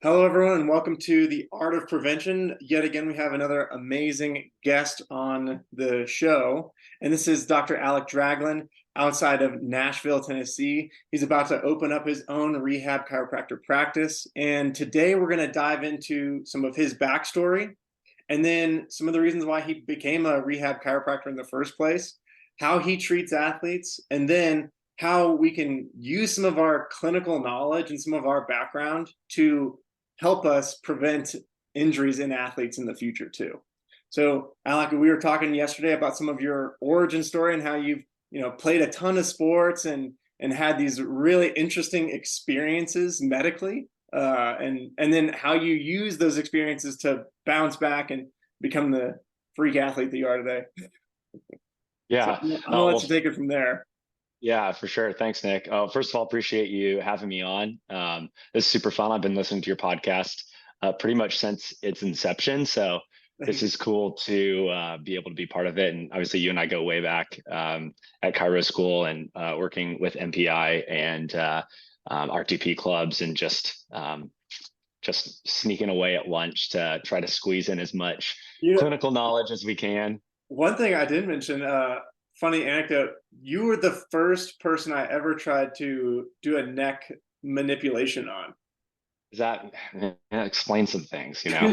Hello, everyone, and welcome to the Art of Prevention. Yet again, we have another amazing guest on the show, and this is Dr. Alec Dragelin outside of Nashville, Tennessee. He's about to open up his own rehab chiropractor practice, and today we're going to dive into some of his backstory and then some of the reasons why he became a rehab chiropractor in the first place, how he treats athletes, and then how we can use some of our clinical knowledge and some of our background to help us prevent injuries in athletes in the future too. So, Alec, we were talking yesterday about some of your origin story and how you've played a ton of sports and had these really interesting experiences medically, and then how you use those experiences to bounce back and become the freak athlete that you are today. So Yeah. I'm gonna let Well, you take it from there. yeah, for sure. Thanks, Nick. First of all, appreciate you having me on. This is super fun. I've been listening to your podcast pretty much since its inception. So this is cool to be able to be part of it. And obviously, you and I go way back at Chiro School and working with MPI and RTP clubs and just sneaking away at lunch to try to squeeze in as much You know, clinical knowledge as we can. One thing I did mention, funny anecdote, you were the first person I ever tried to do a neck manipulation on. Does that explain some things, Yeah.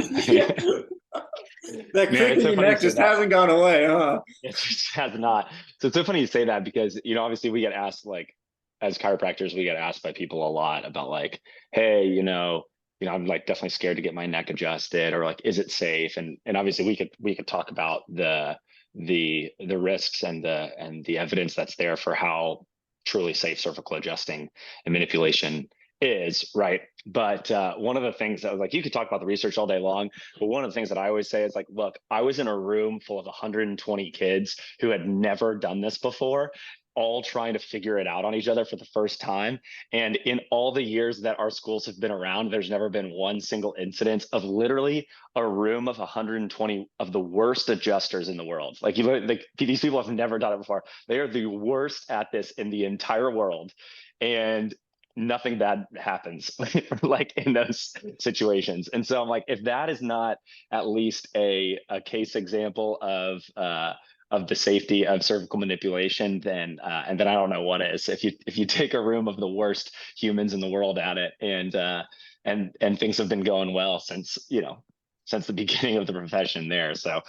That Man, crick it's in so your funny you neck say just that. hasn't gone away, huh? It just has not. So it's so funny you say that because, obviously we get asked like, as chiropractors, we get asked by people a lot about like, hey, I'm like definitely scared to get my neck adjusted or like, is it safe? And obviously we could talk about the risks and the evidence that's there for how truly safe cervical adjusting and manipulation is, right? But one of the things that was like, you could talk about the research all day long, but one of the things that I always say is like, look, I was in a room full of 120 kids who had never done this before, all trying to figure it out on each other for the first time. And in all the years that our schools have been around, there's never been one single incident of literally a room of 120 of the worst adjusters in the world. Like these people have never done it before. They are the worst at this in the entire world. And nothing bad happens like in those situations. And so I'm like, if that is not at least a case example of the safety of cervical manipulation, then and then I don't know what is. If you take a room of the worst humans in the world at it, and things have been going well since the beginning of the profession there. So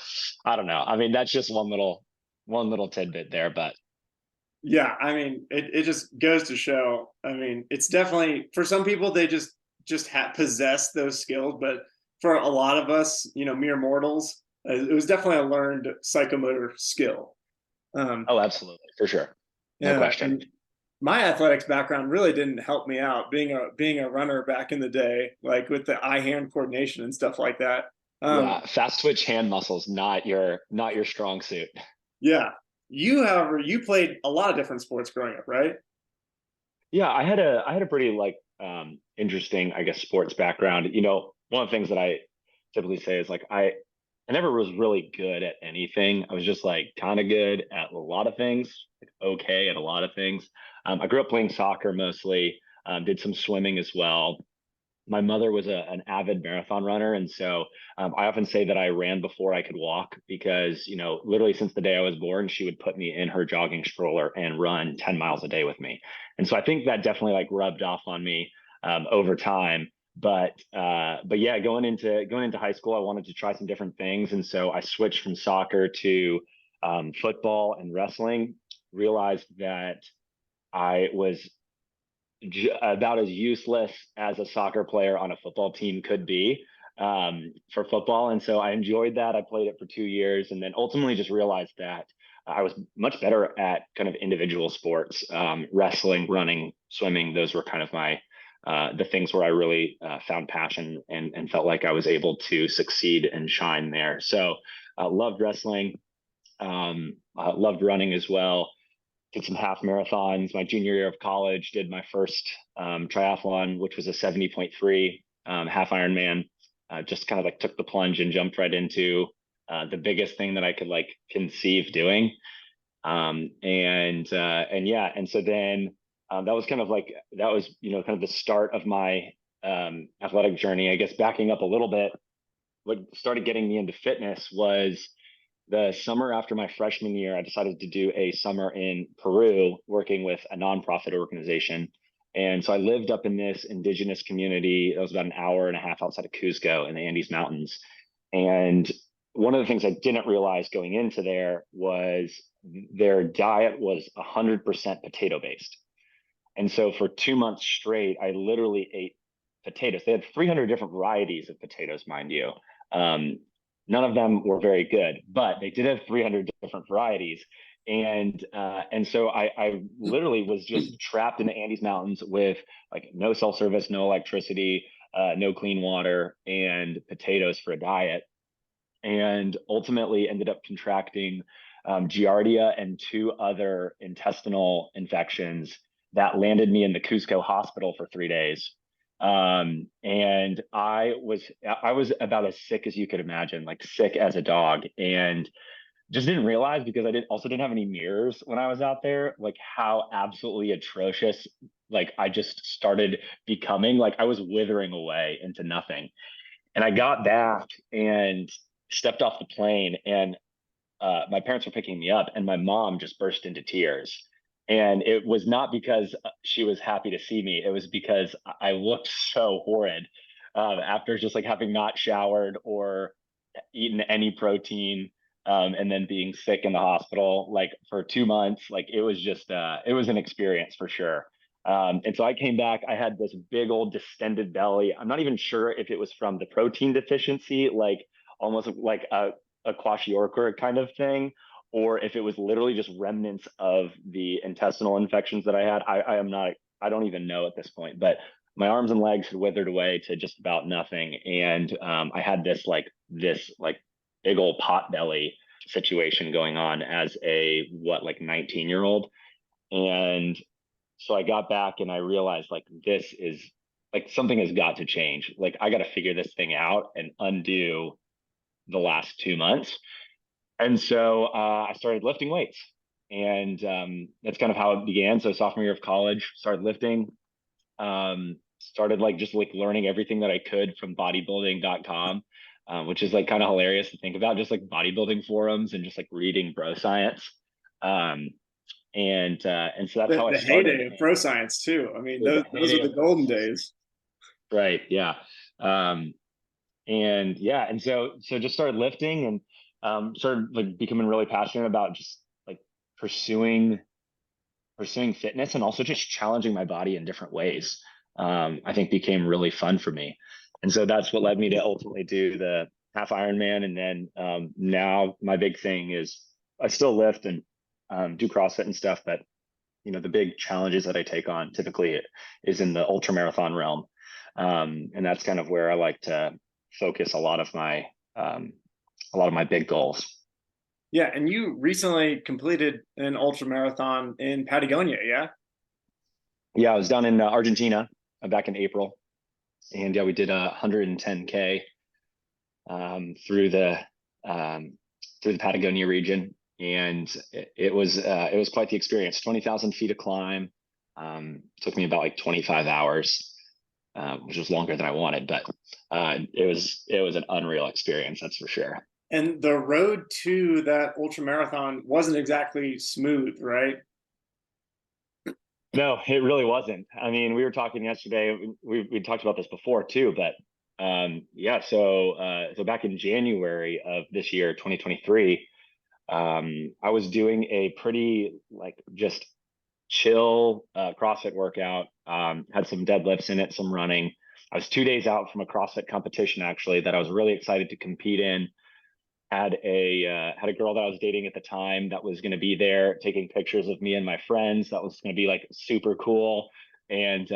I don't know. I mean, that's just one little tidbit there, but Yeah, I mean, it just goes to show. I mean, it's definitely for some people they just possess those skills, but for a lot of us, mere mortals, it was definitely a learned psychomotor skill. Um, oh, absolutely, for sure, no yeah, question. and my athletics background really didn't help me out being a runner back in the day, like with the eye hand coordination and stuff like that. Yeah, Um, fast twitch hand muscles, not your strong suit. yeah, however, you played a lot of different sports growing up, right? Yeah, I had a pretty like interesting, I guess, sports background. One of the things that I typically say is like I never was really good at anything. I was just like kind of good at a lot of things, like okay at a lot of things. I grew up playing soccer mostly, did some swimming as well. My mother was an avid marathon runner, and so I often say that I ran before I could walk because literally since the day I was born, she would put me in her jogging stroller and run 10 miles a day with me, and so I think that definitely like rubbed off on me over time. But yeah, going into high school, I wanted to try some different things, and so I switched from soccer to football and wrestling. Realized that I was about as useless as a soccer player on a football team could be for football. And so I enjoyed that. I played it for 2 years and then ultimately just realized that I was much better at kind of individual sports, wrestling, running, swimming. Those were kind of the things where I really found passion and felt like I was able to succeed and shine there. So loved wrestling, loved running as well, did some half marathons. My junior year of college, did my first triathlon, which was a 70.3 half Ironman. Just kind of like took the plunge and jumped right into the biggest thing that I could like conceive doing. And yeah, and so then that was kind of like that was kind of the start of my athletic journey, I guess backing up a little bit, what started getting me into fitness was the summer after my freshman year. I decided to do a summer in Peru working with a nonprofit organization. And so I lived up in this indigenous community. It was about an hour and a half outside of Cusco in the Andes Mountains. And one of the things I didn't realize going into there was their diet was 100% potato based. And so for 2 months straight, I literally ate potatoes. They had 300 different varieties of potatoes, mind you. Um, None of them were very good, but they did have 300 different varieties. And so I literally was just trapped in the Andes Mountains with like no cell service, no electricity, no clean water, and potatoes for a diet. And ultimately ended up contracting Giardia and two other intestinal infections that landed me in the Cusco hospital for 3 days. And I was about as sick as you could imagine, like sick as a dog, and just didn't realize, because I didn't have any mirrors when I was out there, like how absolutely atrocious like I just started becoming. Like I was withering away into nothing. And I got back and stepped off the plane, and my parents were picking me up, and my mom just burst into tears. And it was not because she was happy to see me. It was because I looked so horrid after just like having not showered or eaten any protein, and then being sick in the hospital like for 2 months. Like it was just, it was an experience for sure. And so I came back, I had this big old distended belly. I'm not even sure if it was from the protein deficiency, like almost like a kwashiorkor kind of thing, or if it was literally just remnants of the intestinal infections that I had. I am not, I don't even know at this point, but my arms and legs had withered away to just about nothing. And I had this big old pot belly situation going on as a like 19-year-old. And so I got back and I realized like this is like something has got to change. Like I got to figure this thing out and undo the last 2 months. And so I started lifting weights, and that's kind of how it began. So sophomore year of college, started lifting, started like just like learning everything that I could from bodybuilding.com, which is like kind of hilarious to think about, just like bodybuilding forums and just like reading bro science. Um, and so that's how I The started. heyday of pro science too. I mean, The those are heyday the of pro golden science. days. Right. Yeah. Um, and yeah, and so just started lifting, and started like becoming really passionate about just like pursuing fitness, and also just challenging my body in different ways. I think became really fun for me. And so that's what led me to ultimately do the half Ironman. And then now my big thing is I still lift and do CrossFit and stuff, but the big challenges that I take on typically is in the ultramarathon realm. And that's kind of where I like to focus a lot of my big goals. Yeah, and you recently completed an ultra marathon in Patagonia, yeah? Yeah, I was down in Argentina back in April, and yeah, we did 110K through um, the Patagonia region, and it was quite the experience. 20,000 feet of climb. Took me about like 25 hours, which was longer than I wanted, but it was an unreal experience, that's for sure. And the road to that ultra marathon wasn't exactly smooth, right? No, it really wasn't. I mean, we were talking yesterday. We talked about this before too, but yeah. So back in January of this year, 2023, I was doing a pretty like just chill CrossFit workout. Had some deadlifts in it, some running. I was 2 days out from a CrossFit competition actually that I was really excited to compete in. Had a girl that I was dating at the time that was going to be there taking pictures of me and my friends. That was going to be like super cool. And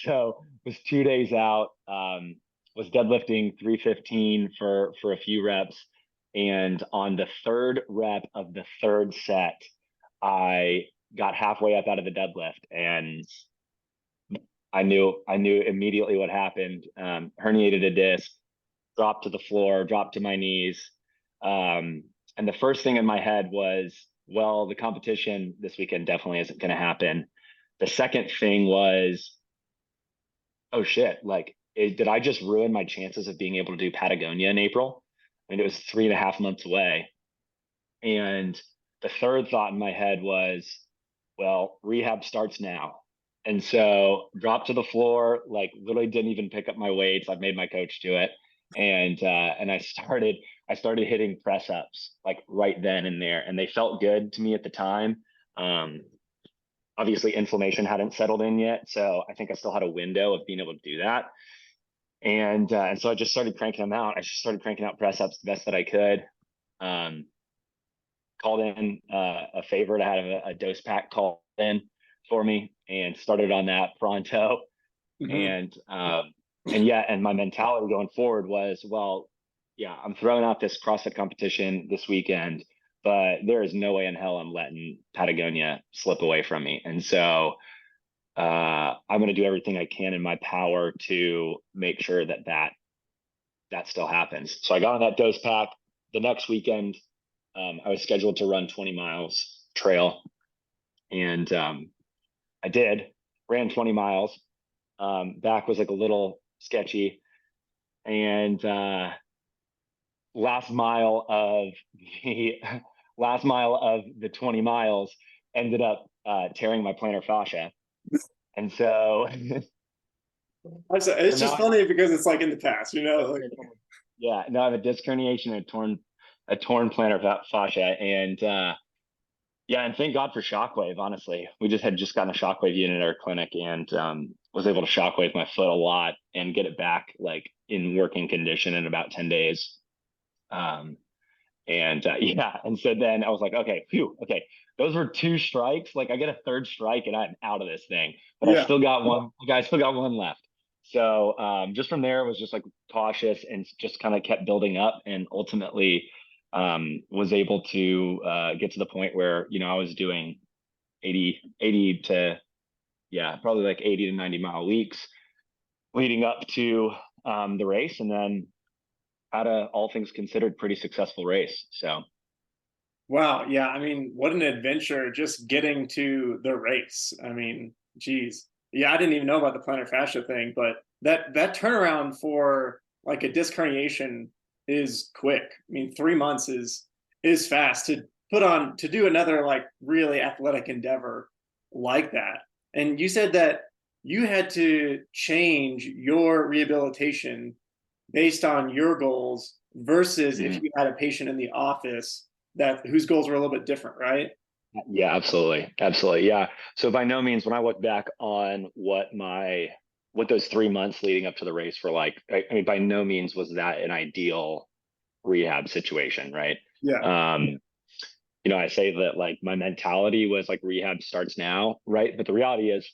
so was 2 days out. Was deadlifting 315 for a few reps, and on the third rep of the third set, I got halfway up out of the deadlift, and I knew immediately what happened. Herniated a disc, dropped to the floor, dropped to my knees. And the first thing in my head was, well, the competition this weekend definitely isn't going to happen. The second thing was, oh shit, like, did I just ruin my chances of being able to do Patagonia in April? I mean, it was 3.5 months away. And the third thought in my head was, well, rehab starts now. And so dropped to the floor, like literally didn't even pick up my weights. I've made my coach do it. And I started hitting press ups like right then and there. And they felt good to me at the time. Um, Obviously inflammation hadn't settled in yet. So I think I still had a window of being able to do that. And so I just started cranking them out. I just started cranking out press ups the best that I could. Um, Called in a favorite. I had a dose pack called in for me and started on that pronto. Mhm. And my mentality going forward was, well, yeah, I'm throwing out this CrossFit competition this weekend, but there is no way in hell I'm letting Patagonia slip away from me. And so I'm going to do everything I can in my power to make sure that still happens. So I got on that dose pack the next weekend. I was scheduled to run 20 miles trail, and I did, ran 20 miles. Back was like a little sketchy, and last mile of the last mile of the 20 miles ended up tearing my plantar fascia, and so It's so now just I have funny because it's like in the past, like yeah, no, I have a disc herniation and a torn plantar fascia, and yeah, and thank God for Shockwave. Honestly, we just gotten a Shockwave unit at our clinic, and was able to Shockwave my foot a lot and get it back like in working condition in about 10 days. Um, and yeah, and so then I was like, okay, phew, okay, those were two strikes. Like I get a third strike and I'm out of this thing, but I yeah. still got one. I still got one left. So just from there, it was just like cautious and just kind of kept building up, and ultimately was able to get to the point where I was doing 80 to yeah, probably like 80 to 90 mile weeks leading up to the race, and then had a all things considered pretty successful race. So Wow. Yeah. I mean, what an adventure just getting to the race. I mean, geez. Yeah, I didn't even know about the plantar fascia thing, but that turnaround for like a disc herniation is quick. I mean, 3 months is fast to put on to do another like really athletic endeavor like that. And you said that you had to change your rehabilitation based on your goals versus if mhm. you had a patient in the office that whose goals were a little bit different, right? Yeah, absolutely. Absolutely. Yeah. So by no means, when I look back on what those 3 months leading up to the race were like, I mean, by no means was that an ideal rehab situation, right? Yeah. Um, I say that like my mentality was like rehab starts now, right? But the reality is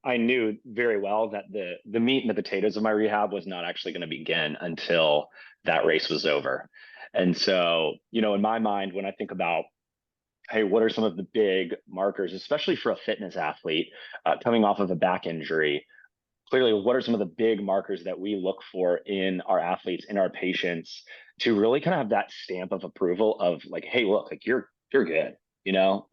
I knew very well that the meat and the potatoes of my rehab was not actually going to begin until that race was over. And so, in my mind, when I think about, hey, what are some of the big markers, especially for a fitness athlete coming off of a back injury? Clearly, what are some of the big markers that we look for in our athletes, in our patients, to really kind of have that stamp of approval of like, hey, look, like you're good,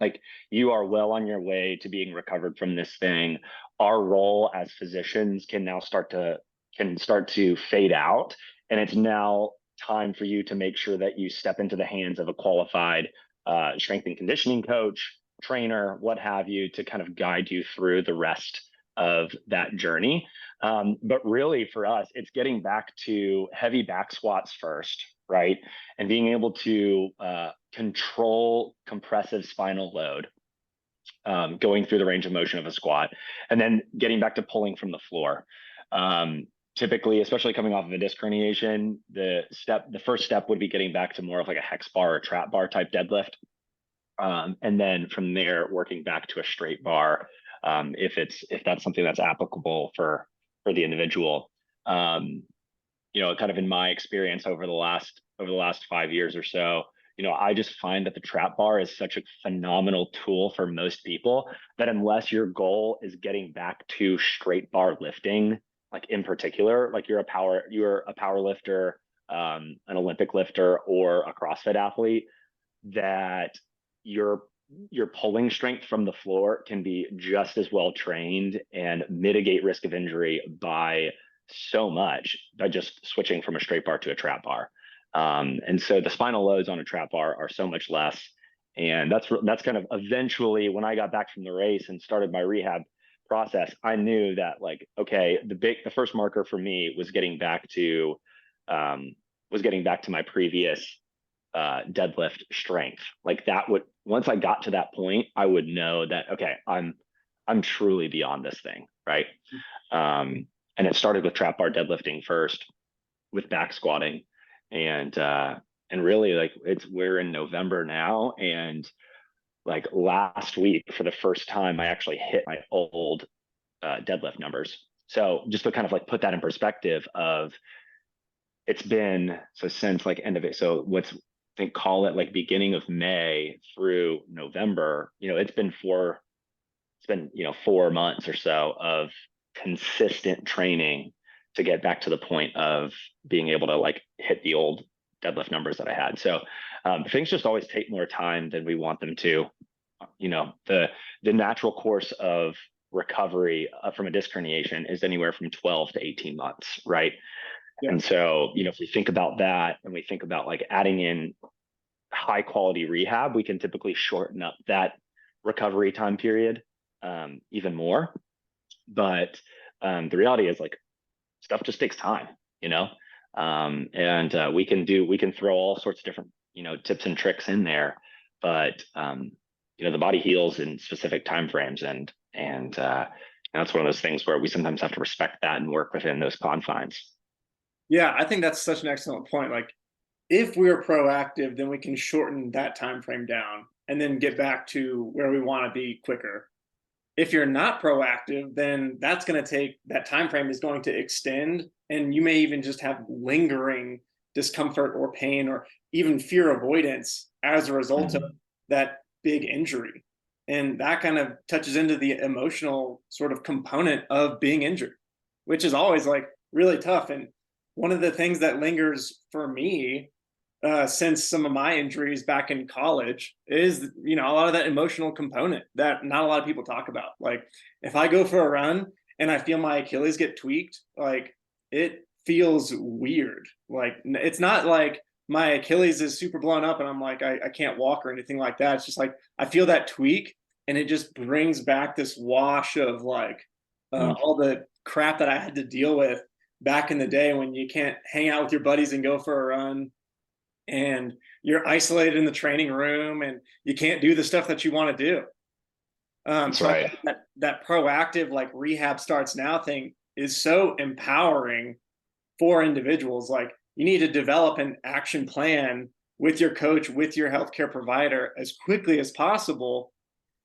like you are well on your way to being recovered from this thing. Our role as physicians can start to fade out, and it's now time for you to make sure that you step into the hands of a qualified strength and conditioning coach, trainer, what have you, to kind of guide you through the rest of that journey. But really, for us, it's getting back to heavy back squats first, right? And being able to control compressive spinal load, going through the range of motion of a squat, and then getting back to pulling from the floor. Typically, especially coming off of a disc herniation, the first step would be getting back to more of like a hex bar or trap bar type deadlift. And then from there, working back to a straight bar, if that's something that's applicable for the individual. Um, Kind of in my experience over the last 5 years or so, I just find that the trap bar is such a phenomenal tool for most people that unless your goal is getting back to straight bar lifting, like in particular, like you're a power lifter, an Olympic lifter, or a CrossFit athlete, that you're your pulling strength from the floor can be just as well trained and mitigate risk of injury by so much by just switching from a straight bar to a trap bar. And so the spinal loads on a trap bar are so much less. And that's kind of eventually when I got back from the race and started my rehab process, I knew that like, okay, the first marker for me was getting back to my previous deadlift strength. Like that would, once I got to that point, I would know that, okay, I'm truly beyond this thing. Right. And it started with trap bar deadlifting first with back squatting and really like we're in November now. And like last week for the first time, I actually hit my old deadlift numbers. So just to kind of like put that in perspective of it's been, so since like end of it. So I think call it like beginning of May through November, it's been 4 months or so of consistent training to get back to the point of being able to like hit the old deadlift numbers that I had. So things just always take more time than we want them to. The natural course of recovery from a disc herniation is anywhere from 12 to 18 months, right? Yeah. And so, if we think about that and we think about like adding in high quality rehab, we can typically shorten up that recovery time period even more. But the reality is like stuff just takes time, and we can throw all sorts of different, tips and tricks in there, but the body heals in specific timeframes, and that's one of those things where we sometimes have to respect that and work within those confines. Yeah, I think that's such an excellent point. Like, if we're proactive, then we can shorten that time frame down and then get back to where we want to be quicker. If you're not proactive, then that time frame is going to extend, and you may even just have lingering discomfort or pain or even fear avoidance as a result of that big injury. And that kind of touches into the emotional sort of component of being injured, which is always like really tough. And one of the things that lingers for me since some of my injuries back in college is, a lot of that emotional component that not a lot of people talk about. Like if I go for a run and I feel my Achilles get tweaked, like it feels weird. Like it's not like my Achilles is super blown up and I'm like, I can't walk or anything like that. It's just like, I feel that tweak and it just brings back this wash of like all the crap that I had to deal with back in the day when you can't hang out with your buddies and go for a run, and you're isolated in the training room and you can't do the stuff that you want to do. So right. that proactive like rehab starts now thing is so empowering for individuals. Like you need to develop an action plan with your coach, with your healthcare provider as quickly as possible.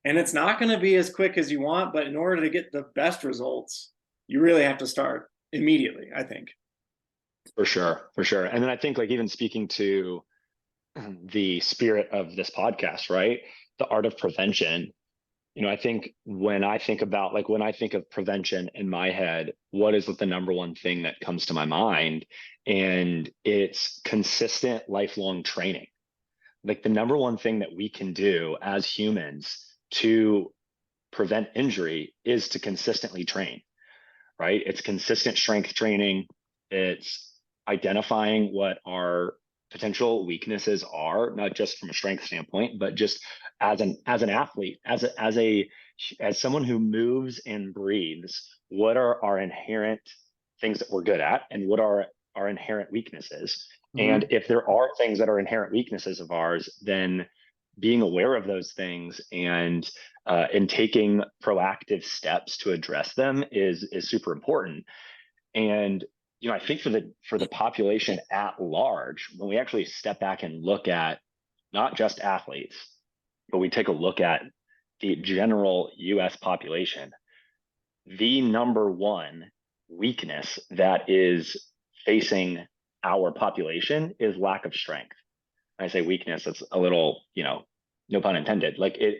And it's not going to be as quick as you want, but in order to get the best results, you really have to start immediately, I think. For sure. And then I think like even speaking to the spirit of this podcast, right? The art of prevention. I think when I think of prevention in my head, what is the number one thing that comes to my mind? And it's consistent lifelong training. Like the number one thing that we can do as humans to prevent injury is to consistently train, right? It's consistent strength training. It's identifying what our potential weaknesses are, not just from a strength standpoint, but just as an athlete, as someone who moves and breathes, what are our inherent things that we're good at and what are our inherent weaknesses? Mm-hmm. And if there are things that are inherent weaknesses of ours, then being aware of those things and taking proactive steps to address them is super important. And I think for the population at large, when we actually step back and look at not just athletes, but we take a look at the general US population, the number one weakness that is facing our population is lack of strength. I say weakness, it's a little, no pun intended,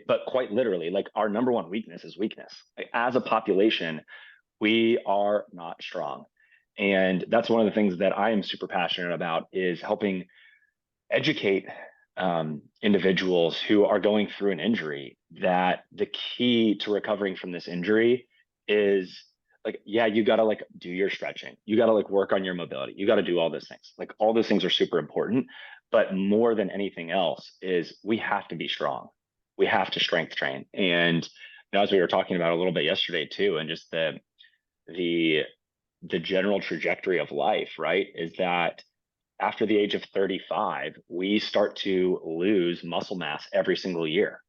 but quite literally, like our number one weakness is weakness. Like, as a population, we are not strong. And that's one of the things that I am super passionate about is helping educate individuals who are going through an injury that the key to recovering from this injury is like, yeah, you got to like do your stretching. You got to like work on your mobility. You got to do all those things. Like all those things are super important. But more than anything else is we have to be strong. We have to strength train. And as we were talking about a little bit yesterday too, and just the the general trajectory of life, right, is that after the age of 35, we start to lose muscle mass every single year,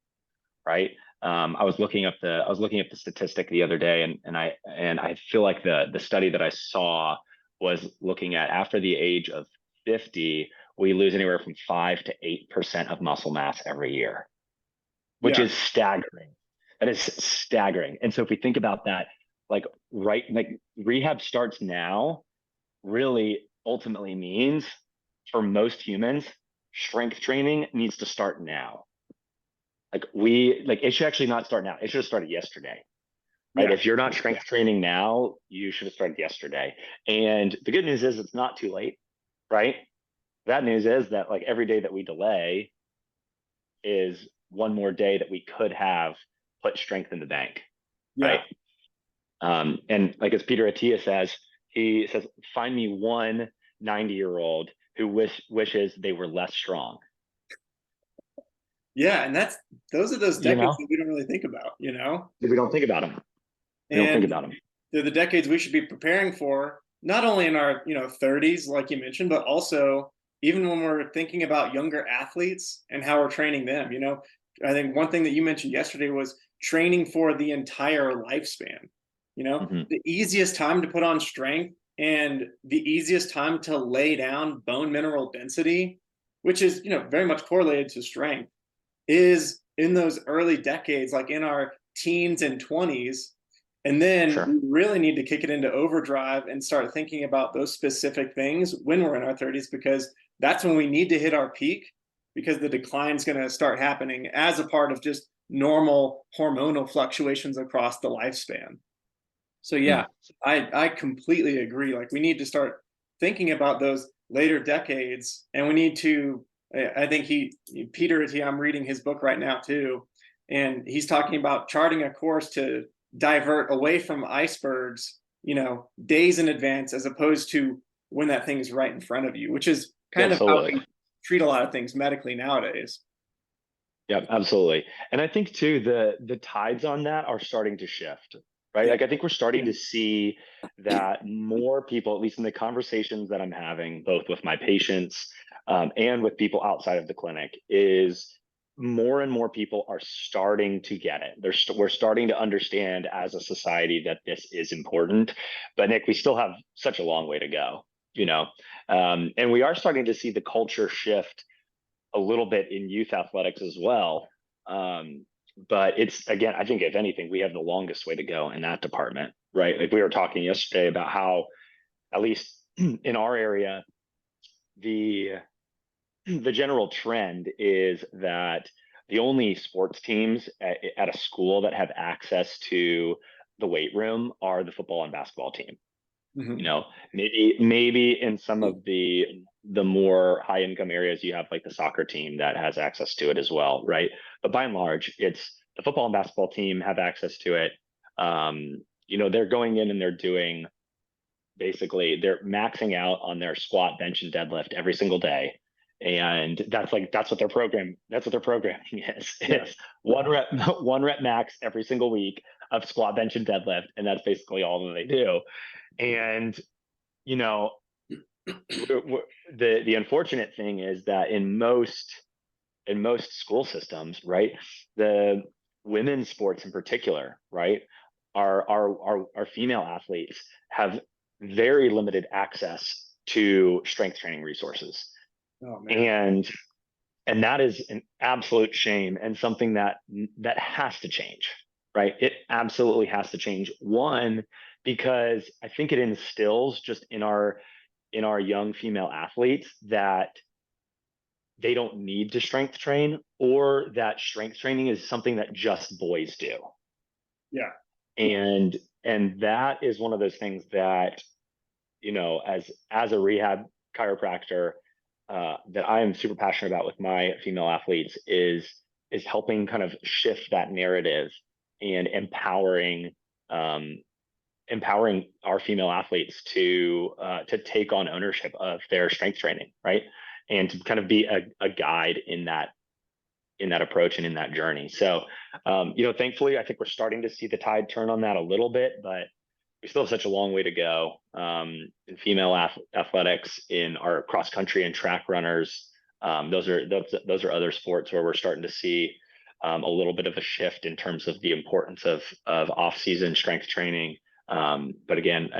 right? I was looking up the statistic the other day, and I feel like the study that I saw was looking at after the age of 50, we lose anywhere from 5 to 8% of muscle mass every year, which Yeah. is staggering. That is staggering. And so if we think about that, like like rehab starts now really ultimately means for most humans, strength training needs to start now. Like it should actually not start now. It should have started yesterday, right? Yeah. If you're not strength training now, you should have started yesterday. And the good news is it's not too late, right? Bad news is that like every day that we delay is one more day that we could have put strength in the bank, right? Yeah. And like as Peter Attia says, he says, find me one 90-year-old who wishes they were less strong. Yeah. And those are those You decades know, that we don't really think about, you know? we don't think about them. We don't think And about them. they're the decades we should be preparing for, not only in our 30s, like you mentioned, but also even when we're thinking about younger athletes and how we're training them. I think one thing that you mentioned yesterday was training for the entire lifespan. Hmm. The easiest time to put on strength and the easiest time to lay down bone mineral density, which is very much correlated to strength, is in those early decades, like in our teens and 20s. And then Sure. we really need to kick it into overdrive and start thinking about those specific things when we're in our 30s, because that's when we need to hit our peak, because the decline is going to start happening as a part of just normal hormonal fluctuations across the lifespan. So Mm. yeah, I completely agree. Like we need to start thinking about those later decades, and we need to. I think Peter, I'm reading his book right now too, and he's talking about charting a course to divert away from icebergs, days in advance, as opposed to when that thing is right in front of you, which is Yeah, kind of how absolutely. we treat a lot of things medically nowadays. Yeah, absolutely. And I think too, the tides on that are starting to shift, right? Yeah. Like I think we're starting to see that more people, at least in the conversations that I'm having, both with my patients and with people outside of the clinic, is more and more people are starting to get it. We're starting to understand as a society that this is important. But Nick, we still have such a long way to go, you know? And we are starting to see the culture shift a little bit in youth athletics as well. But it's again, I think if anything, we have the longest way to go in that department, right? Like we were talking yesterday about how, at least in our area, the the general trend is that the only sports teams at a school that have access to the weight room are the football and basketball team. Mm-hmm. Maybe in some of the more high income areas you have like the soccer team that has access to it as well, right? But by and large, it's the football and basketball team have access to it. They're going in and they're doing, basically they're maxing out on their squat, bench, and deadlift every single day. And that's what their programming is. Yeah. It's one rep max every single week of squat, bench, and deadlift, and that's basically all that they do. And you know, the unfortunate thing is that in most school systems, right, the women's sports in particular, right, our female athletes have very limited access to strength training resources, Oh man. and that is an absolute shame and something that has to change, right? It absolutely has to change. One, because I think it instills just in our young female athletes that they don't need to strength train, or that strength training is something that just boys do. Yeah. And that is one of those things that, as a rehab chiropractor, that I am super passionate about with my female athletes is helping kind of shift that narrative and um, empowering our female athletes to take on ownership of their strength training, right? And to kind of be a guide in that approach and in that journey. So, thankfully, I think we're starting to see the tide turn on that a little bit, but we still have such a long way to go in female athletics, in our cross country and track runners. Those are other sports where we're starting to see a little bit of a shift in terms of the importance of off season strength training. But again,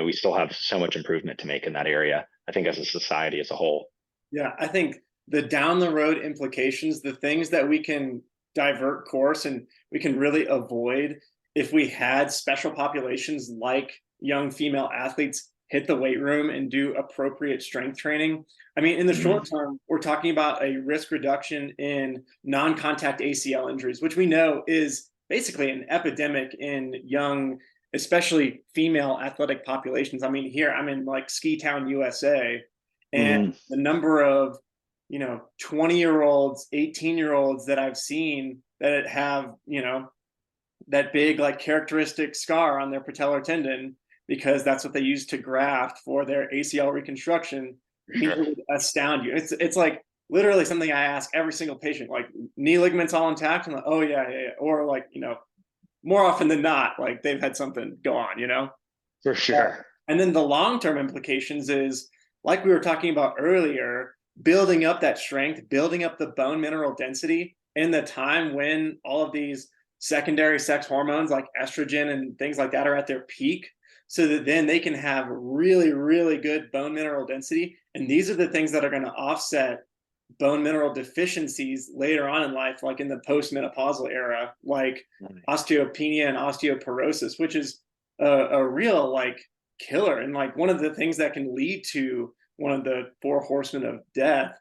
we still have so much improvement to make in that area, I think, as a society as a whole. Yeah, I think the down the road implications, the things that we can divert course and we can really avoid if we had special populations like young female athletes hit the weight room and do appropriate strength training. I mean, in the short term, we're talking about a risk reduction in non-contact ACL injuries, which we know is basically an epidemic in young, especially female athletic populations. I mean, here I'm in like Ski Town, USA, and the number of 20-year-olds, 18-year-olds that I've seen that have that big like characteristic scar on their patellar tendon, because that's what they use to graft for their ACL reconstruction. Sure. It would astound you. It's like literally something I ask every single patient, like, knee ligaments all intact? I'm like, oh yeah. Or like, more often than not, like they've had something go on. For sure. And then the long-term implications is, like we were talking about earlier, building up that strength, building up the bone mineral density in the time when all of these secondary sex hormones like estrogen and things like that are at their peak, so that then they can have really, really good bone mineral density. And these are the things that are going to offset bone mineral deficiencies later on in life, like in the postmenopausal era, like osteopenia and osteoporosis, which is a real like killer, and like one of the things that can lead to one of the four horsemen of death,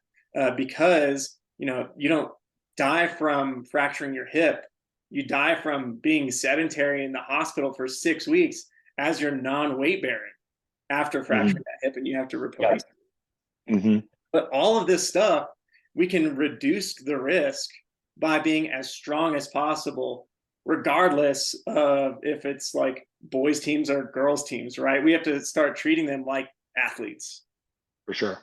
because you don't die from fracturing your hip, you die from being sedentary in the hospital for 6 weeks as you're non-weight bearing after fracturing that hip, and you have to replace it. But all of this stuff, we can reduce the risk by being as strong as possible, regardless of if it's like boys teams or girls teams, right? We have to start treating them like athletes. For sure.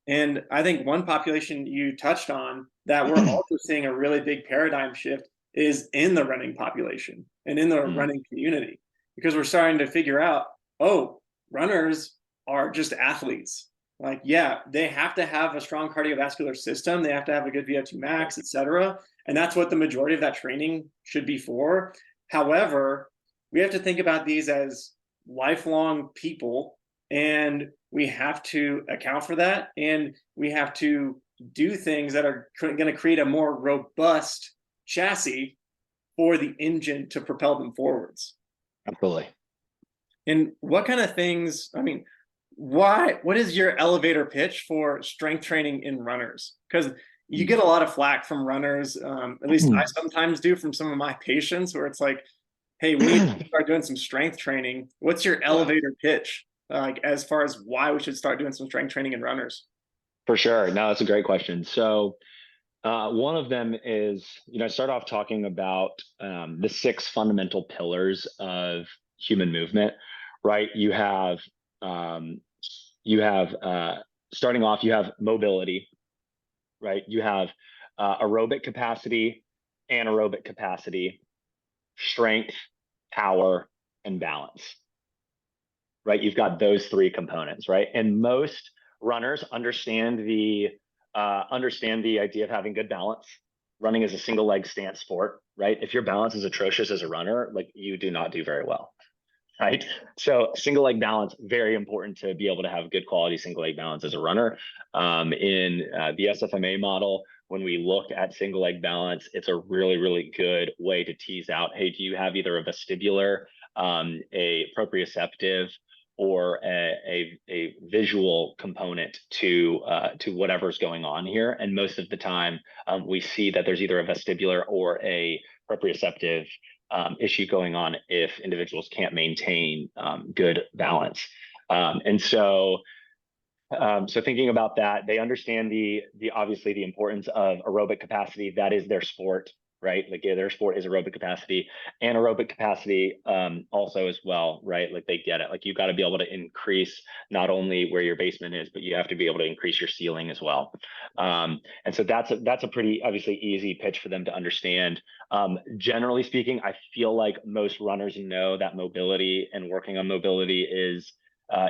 And I think one population you touched on that we're also seeing a really big paradigm shift is in the running population and in the running community, because we're starting to figure out, oh, runners are just athletes. Like, yeah, they have to have a strong cardiovascular system. They have to have a good VO2 max, et cetera. And that's what the majority of that training should be for. However, we have to think about these as lifelong people, and we have to account for that. And we have to do things that are going to create a more robust chassis for the engine to propel them forwards. Absolutely. And what kind of things, I mean, what is your elevator pitch for strength training in runners? Because you get a lot of flack from runners, at least I sometimes do, from some of my patients, where it's like, hey, we need to start doing some strength training. What's your elevator pitch, like, as far as why we should start doing some strength training in runners? For sure. No, that's a great question. So one of them is, I start off talking about the 6 fundamental pillars of human movement, right? Starting off, you have mobility, right? You have aerobic capacity, anaerobic capacity, strength, power, and balance, right? You've got those 3 components, right? And most runners understand the idea of having good balance. Running is a single leg stance sport, right? If your balance is atrocious as a runner, like, you do not do very well, right? So single leg balance, very important to be able to have good quality single leg balance as a runner. In the SFMA model, when we look at single leg balance, it's a really, really good way to tease out, hey, do you have either a vestibular, a proprioceptive, or a visual component to whatever's going on here? And most of the time, we see that there's either a vestibular or a proprioceptive issue going on if individuals can't maintain good balance. And so So thinking about that, they understand the obviously the importance of aerobic capacity. That is their sport, right? Like their sport is aerobic capacity, anaerobic capacity also as well, right? Like they get it. Like you got to be able to increase not only where your basement is, but you have to be able to increase your ceiling as well. And so that's a pretty obviously easy pitch for them to understand. Generally speaking, I feel like most runners know that mobility and working on mobility is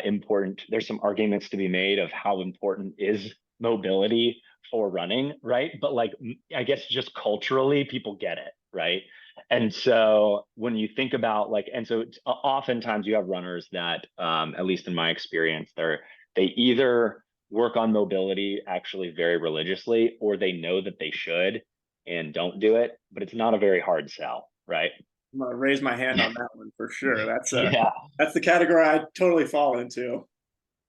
important. There's some arguments to be made of how important is mobility for running, right? But like, I guess just culturally, people get it, right? And so when you think about like, and so oftentimes you have runners that, at least in my experience, they either work on mobility actually very religiously, or they know that they should and don't do it, but it's not a very hard sell, right? I'm gonna raise my hand on that one for sure. Yeah. That's the category I totally fall into.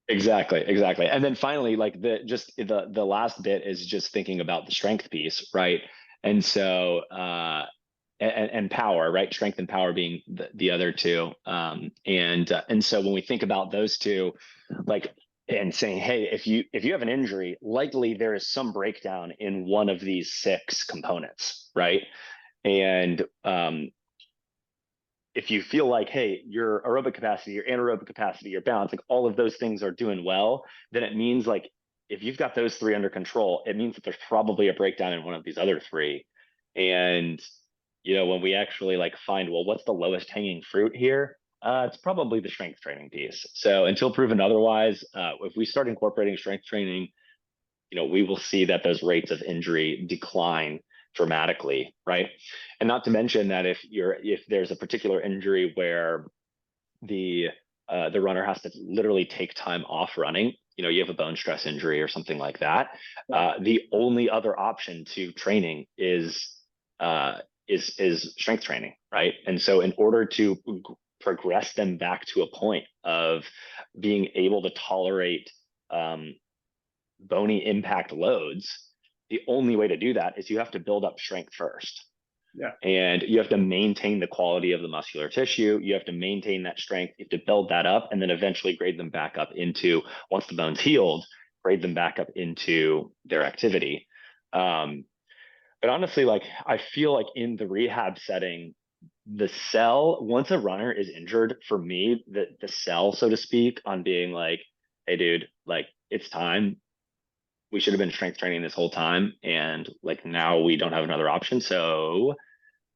Exactly. And then finally, like the last bit is just thinking about the strength piece, right? And so and power, right? Strength and power being the other two. And so when we think about those two, like and saying, hey, if you have an injury, likely there is some breakdown in one of these six components, right? And if you feel like, hey, your aerobic capacity, your anaerobic capacity, your balance, like all of those things are doing well, then it means like if you've got those three under control, it means that there's probably a breakdown in one of these other three. And when we actually like find, well, what's the lowest hanging fruit here? It's probably the strength training piece. So until proven otherwise, if we start incorporating strength training, we will see that those rates of injury decline dramatically, right? And not to mention that if there's a particular injury where the runner has to literally take time off running, you have a bone stress injury or something like that, the only other option to training is strength training, right? And so in order to progress them back to a point of being able to tolerate bony impact loads, the only way to do that is you have to build up strength first. Yeah. And you have to maintain the quality of the muscular tissue. You have to maintain that strength. You have to build that up and then eventually grade them back up into, once the bone's healed, grade them back up into their activity. But honestly, like I feel like in the rehab setting, the sell, once a runner is injured, for me, the sell, so to speak, on being like, hey, dude, like it's time. We should have been strength training this whole time. And like now we don't have another option. So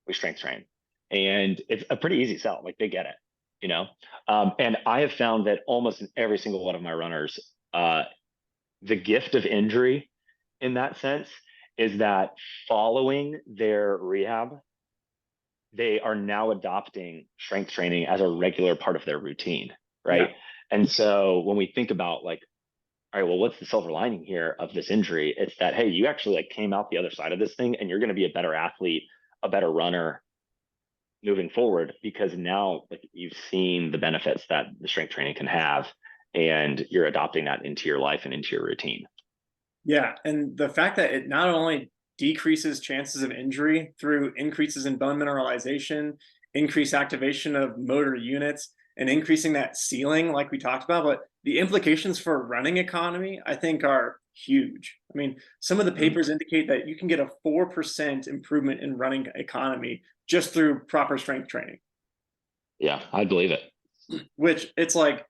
we strength train. And it's a pretty easy sell. Like they get it, And I have found that almost in every single one of my runners, the gift of injury in that sense is that following their rehab, they are now adopting strength training as a regular part of their routine, right? Yeah. And so when we think about like, all right, well, what's the silver lining here of this injury? It's that, hey, you actually like came out the other side of this thing and you're going to be a better athlete, a better runner moving forward because now like you've seen the benefits that the strength training can have and you're adopting that into your life and into your routine. Yeah. And the fact that it not only decreases chances of injury through increases in bone mineralization, increased activation of motor units, and increasing that ceiling like we talked about, but the implications for running economy, I think, are huge. I mean, some of the papers indicate that you can get a 4% improvement in running economy just through proper strength training. Yeah, I believe it. Which it's like,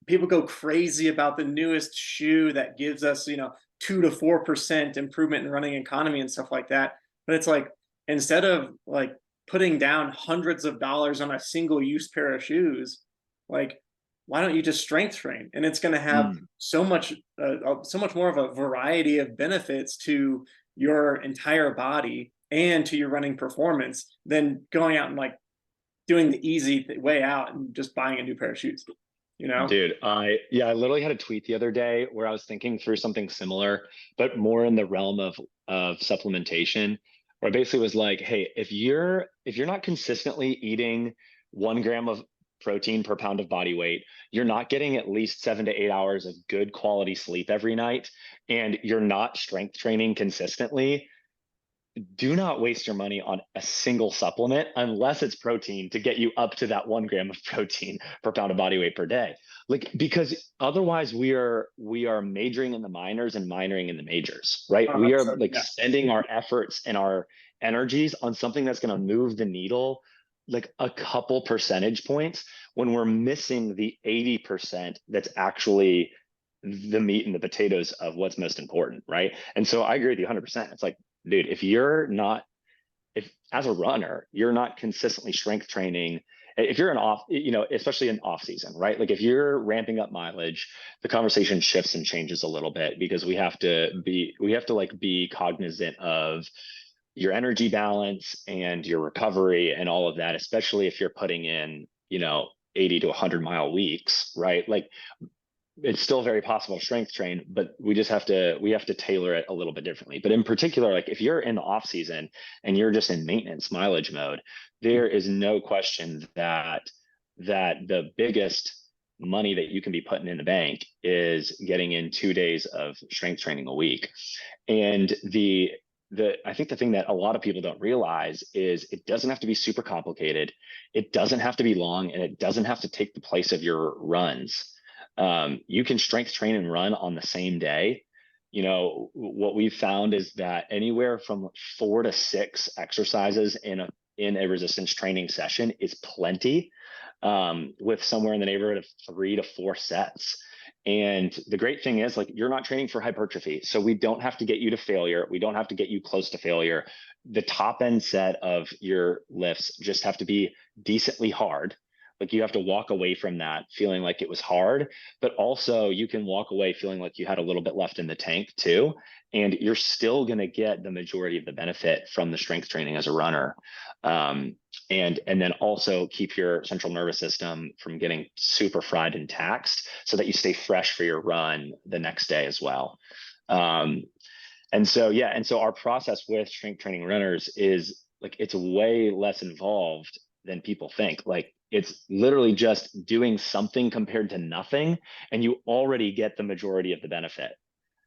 people go crazy about the newest shoe that gives us, 2 to 4% improvement in running economy and stuff like that. But it's like, instead of like putting down hundreds of dollars on a single use pair of shoes, like, why don't you just strength train? And it's going to have so much more of a variety of benefits to your entire body and to your running performance than going out and like doing the easy way out and just buying a new pair of shoes. Dude, I literally had a tweet the other day where I was thinking through something similar, but more in the realm of supplementation, where I basically was like, hey, if you're not consistently eating 1 gram of protein per pound of body weight, you're not getting at least 7 to 8 hours of good quality sleep every night, and you're not strength training consistently, do not waste your money on a single supplement unless it's protein to get you up to that 1 gram of protein per pound of body weight per day. Like, because otherwise we are majoring in the minors and minoring in the majors, right? We are like Yeah. spending our efforts and our energies on something that's going to move the needle like a couple percentage points when we're missing the 80% that's actually the meat and the potatoes of what's most important, right? And so I agree with you 100%. It's like, dude, if as a runner, you're not consistently strength training, if you're especially in off season, right? Like if you're ramping up mileage, the conversation shifts and changes a little bit because we have to like be cognizant of your energy balance and your recovery and all of that, especially if you're putting in, 80 to 100-mile weeks, right? Like it's still very possible to strength train, but we have to tailor it a little bit differently. But in particular, like if you're in the off season and you're just in maintenance mileage mode, there is no question that the biggest money that you can be putting in the bank is getting in 2 days of strength training a week. And I think the thing that a lot of people don't realize is it doesn't have to be super complicated. It doesn't have to be long, and it doesn't have to take the place of your runs. You can strength train and run on the same day. What we've found is that anywhere from 4 to 6 exercises in a resistance training session is plenty, with somewhere in the neighborhood of 3 to 4 sets. And the great thing is, like, you're not training for hypertrophy. So we don't have to get you to failure. We don't have to get you close to failure. The top end set of your lifts just have to be decently hard. Like you have to walk away from that feeling like it was hard, but also you can walk away feeling like you had a little bit left in the tank too. And you're still going to get the majority of the benefit from the strength training as a runner. And then also keep your central nervous system from getting super fried and taxed so that you stay fresh for your run the next day as well. And so our process with strength training runners is like, it's way less involved than people think. Like it's literally just doing something compared to nothing, and you already get the majority of the benefit.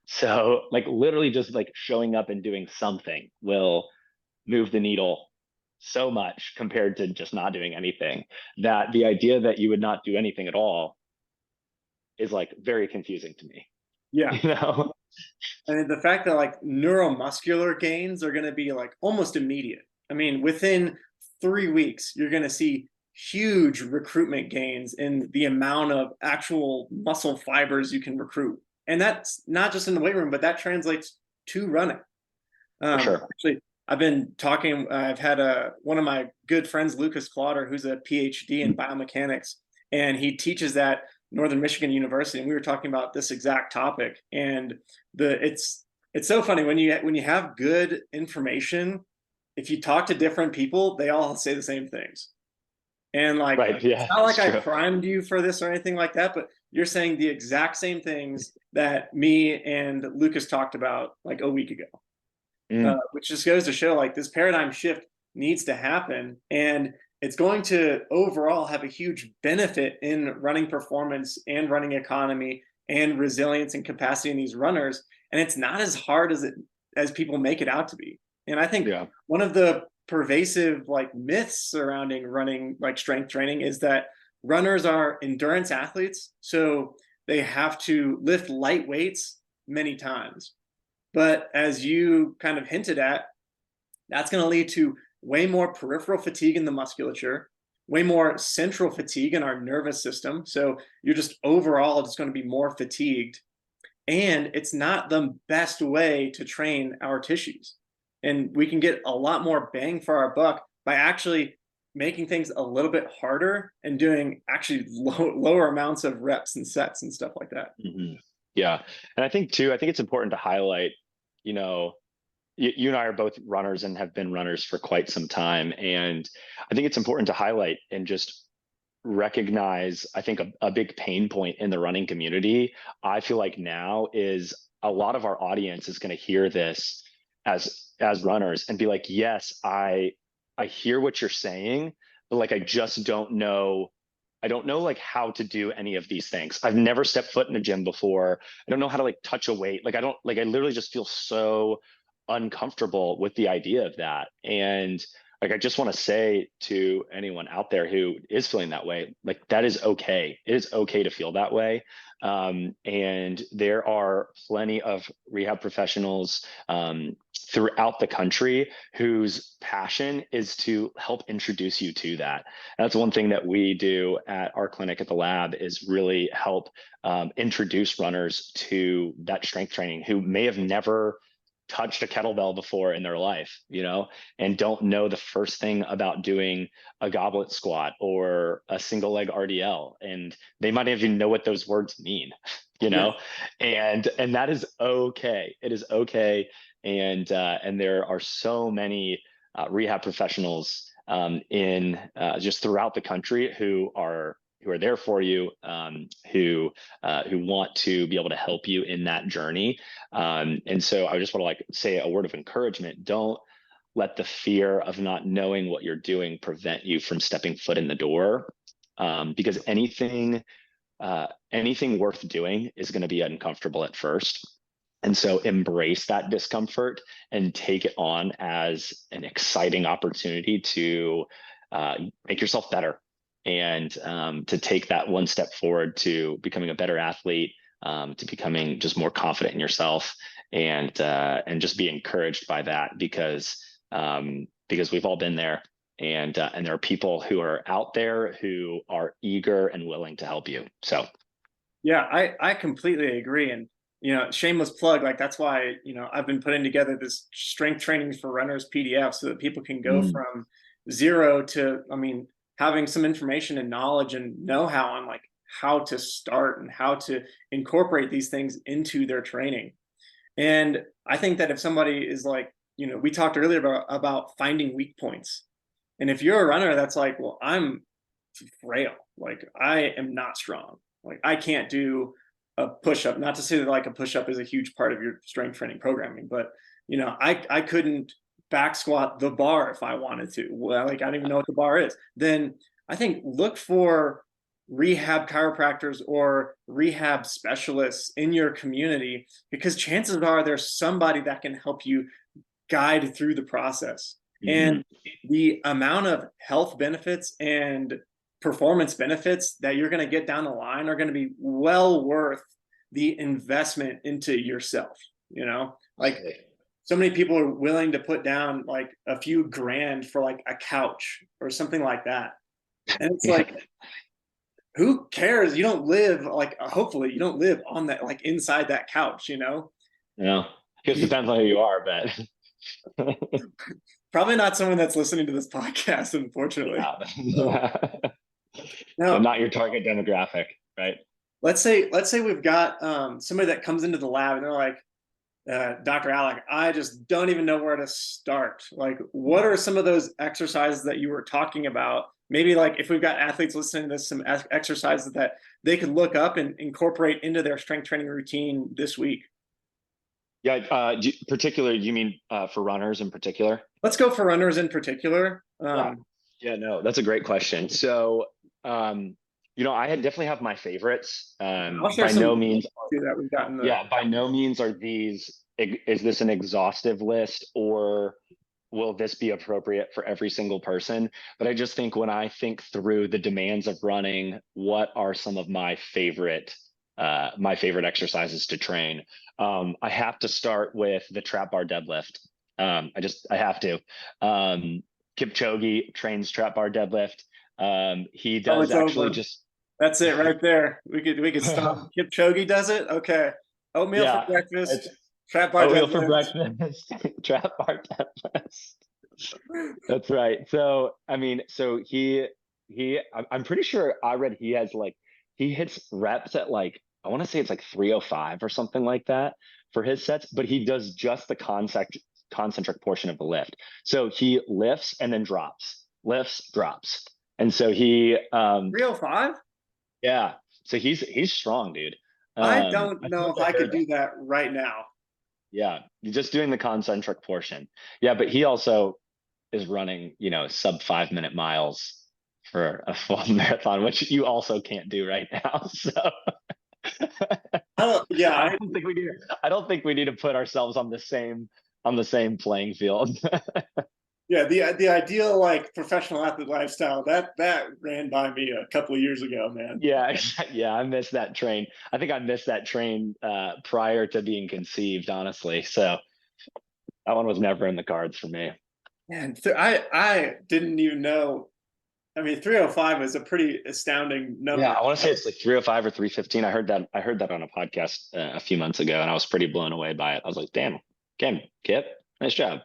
So like literally just like showing up and doing something will move the needle so much compared to just not doing anything, that the idea that you would not do anything at all is like very confusing to me. Yeah. You know? And the fact that like neuromuscular gains are going to be like almost immediate. I mean, within 3 weeks, you're going to see huge recruitment gains in the amount of actual muscle fibers you can recruit. And that's not just in the weight room, but that translates to running. For sure. Actually, I've had one of my good friends, Lucas Clauder, who's a PhD in biomechanics, and he teaches at Northern Michigan University. And we were talking about this exact topic. And it's so funny when you have good information, if you talk to different people, they all say the same things. And like, Right. it's Yeah, not it's like I true. primed you for this or anything like that, but you're saying the exact same things that me and Lucas talked about like a week ago, Mm, which just goes to show like this paradigm shift needs to happen. And it's going to overall have a huge benefit in running performance and running economy and resilience and capacity in these runners. And it's not as hard as people make it out to be. And I think yeah. one of the pervasive like myths surrounding running like strength training is that runners are endurance athletes, so they have to lift light weights many times. But as you kind of hinted at, that's going to lead to way more peripheral fatigue in the musculature, way more central fatigue in our nervous system. So you're just overall just going to be more fatigued. And it's not the best way to train our tissues. And we can get a lot more bang for our buck by actually making things a little bit harder and doing actually lower amounts of reps and sets and stuff like that. Mhm. Yeah. And I think it's important to highlight, you know, you and I are both runners and have been runners for quite some time. And I think it's important to highlight and just recognize, I think a big pain point in the running community, I feel like now, is a lot of our audience is going to hear this as runners and be like, yes, I hear what you're saying, but like I don't know like how to do any of these things. I've never stepped foot in a gym before. I don't know how to like touch a weight. Like I literally just feel so uncomfortable with the idea of that. And like, I just want to say to anyone out there who is feeling that way, like, that is okay. It is okay to feel that way. And there are plenty of rehab professionals throughout the country whose passion is to help introduce you to that. And that's one thing that we do at our clinic at the lab, is really help introduce runners to that strength training who may have never touched a kettlebell before in their life, and don't know the first thing about doing a goblet squat or a single leg RDL. And they might even know what those words mean, Yeah. and that is okay. It is okay. And there are so many rehab professionals in just throughout the country who are there for you, who want to be able to help you in that journey. And so I just want to like say a word of encouragement. Don't let the fear of not knowing what you're doing prevent you from stepping foot in the door, because anything worth doing is going to be uncomfortable at first. And so embrace that discomfort and take it on as an exciting opportunity to make yourself better, and to take that one step forward to becoming a better athlete, to becoming just more confident in yourself, and just be encouraged by that, because we've all been there, and there are people who are out there who are eager and willing to help you. So Yeah, I completely agree. And, shameless plug, like that's why, I've been putting together this strength training for runners PDF so that people can go from zero to, having some information and knowledge and know-how on like how to start and how to incorporate these things into their training. And I think that if somebody is like, we talked earlier about finding weak points. And if you're a runner that's like, well, I'm frail, like I am not strong, like I can't do a push-up. Not to say that like a push-up is a huge part of your strength training programming, but I couldn't back squat the bar if I wanted to. Well, like I don't even know what the bar is. Then I think look for rehab chiropractors or rehab specialists in your community, because chances are there's somebody that can help you guide through the process. And the amount of health benefits and performance benefits that you're going to get down the line are going to be well worth the investment into yourself. Like so many people are willing to put down like a few grand for like a couch or something like that. And it's like, who cares? You don't live like, hopefully you don't live on that, like inside that couch, Yeah, it depends on who you are, but probably not someone that's listening to this podcast, unfortunately. yeah. So Now, not your target demographic, right? let's say we've got somebody that comes into the lab and they're like, Dr. Alec, I just don't even know where to start. Like, what are some of those exercises that you were talking about? Maybe like if we've got athletes listening to this, some exercises that they could look up and incorporate into their strength training routine this week. Yeah, you mean for runners in particular? Let's go for runners in particular. Yeah, no, that's a great question. So, I definitely have my favorites. I'll share By some no means, that we've gotten. by no means is this an exhaustive list, or will this be appropriate for every single person? But I just think when I think through the demands of running, what are some of my favorite exercises to train? I have to start with the trap bar deadlift. I have to. Kipchoge trains trap bar deadlift. He does actually over. just. That's it right there. We could stop. Kipchoge does it. Okay. Oatmeal for breakfast. Trap bar oatmeal deadlift. for breakfast. Trap bar deadlift. That's right. So I'm pretty sure I read he hits reps at like, I want to say it's like 305 or something like that for his sets, but he does just the concentric portion of the lift. So he lifts and then drops, lifts, drops. And so he 305? Yeah. So he's strong, dude. I don't know if I could that. do that right now. Yeah, you're just doing the concentric portion. Yeah, but he also is running, sub 5-minute miles for a full marathon, which you also can't do right now. So I don't I don't think we need to put ourselves on the same on the same playing field. Yeah, the ideal like professional athlete lifestyle that ran by me a couple of years ago, man. Yeah, yeah, I missed that train. I think I missed that train prior to being conceived, honestly. So that one was never in the cards for me. And I didn't even know. I mean, 305 is a pretty astounding Yeah, number. I want to say it's like 305 or 315. I heard that on a podcast a few months ago, and I was pretty blown away by it. I was like, damn, Kip, nice job.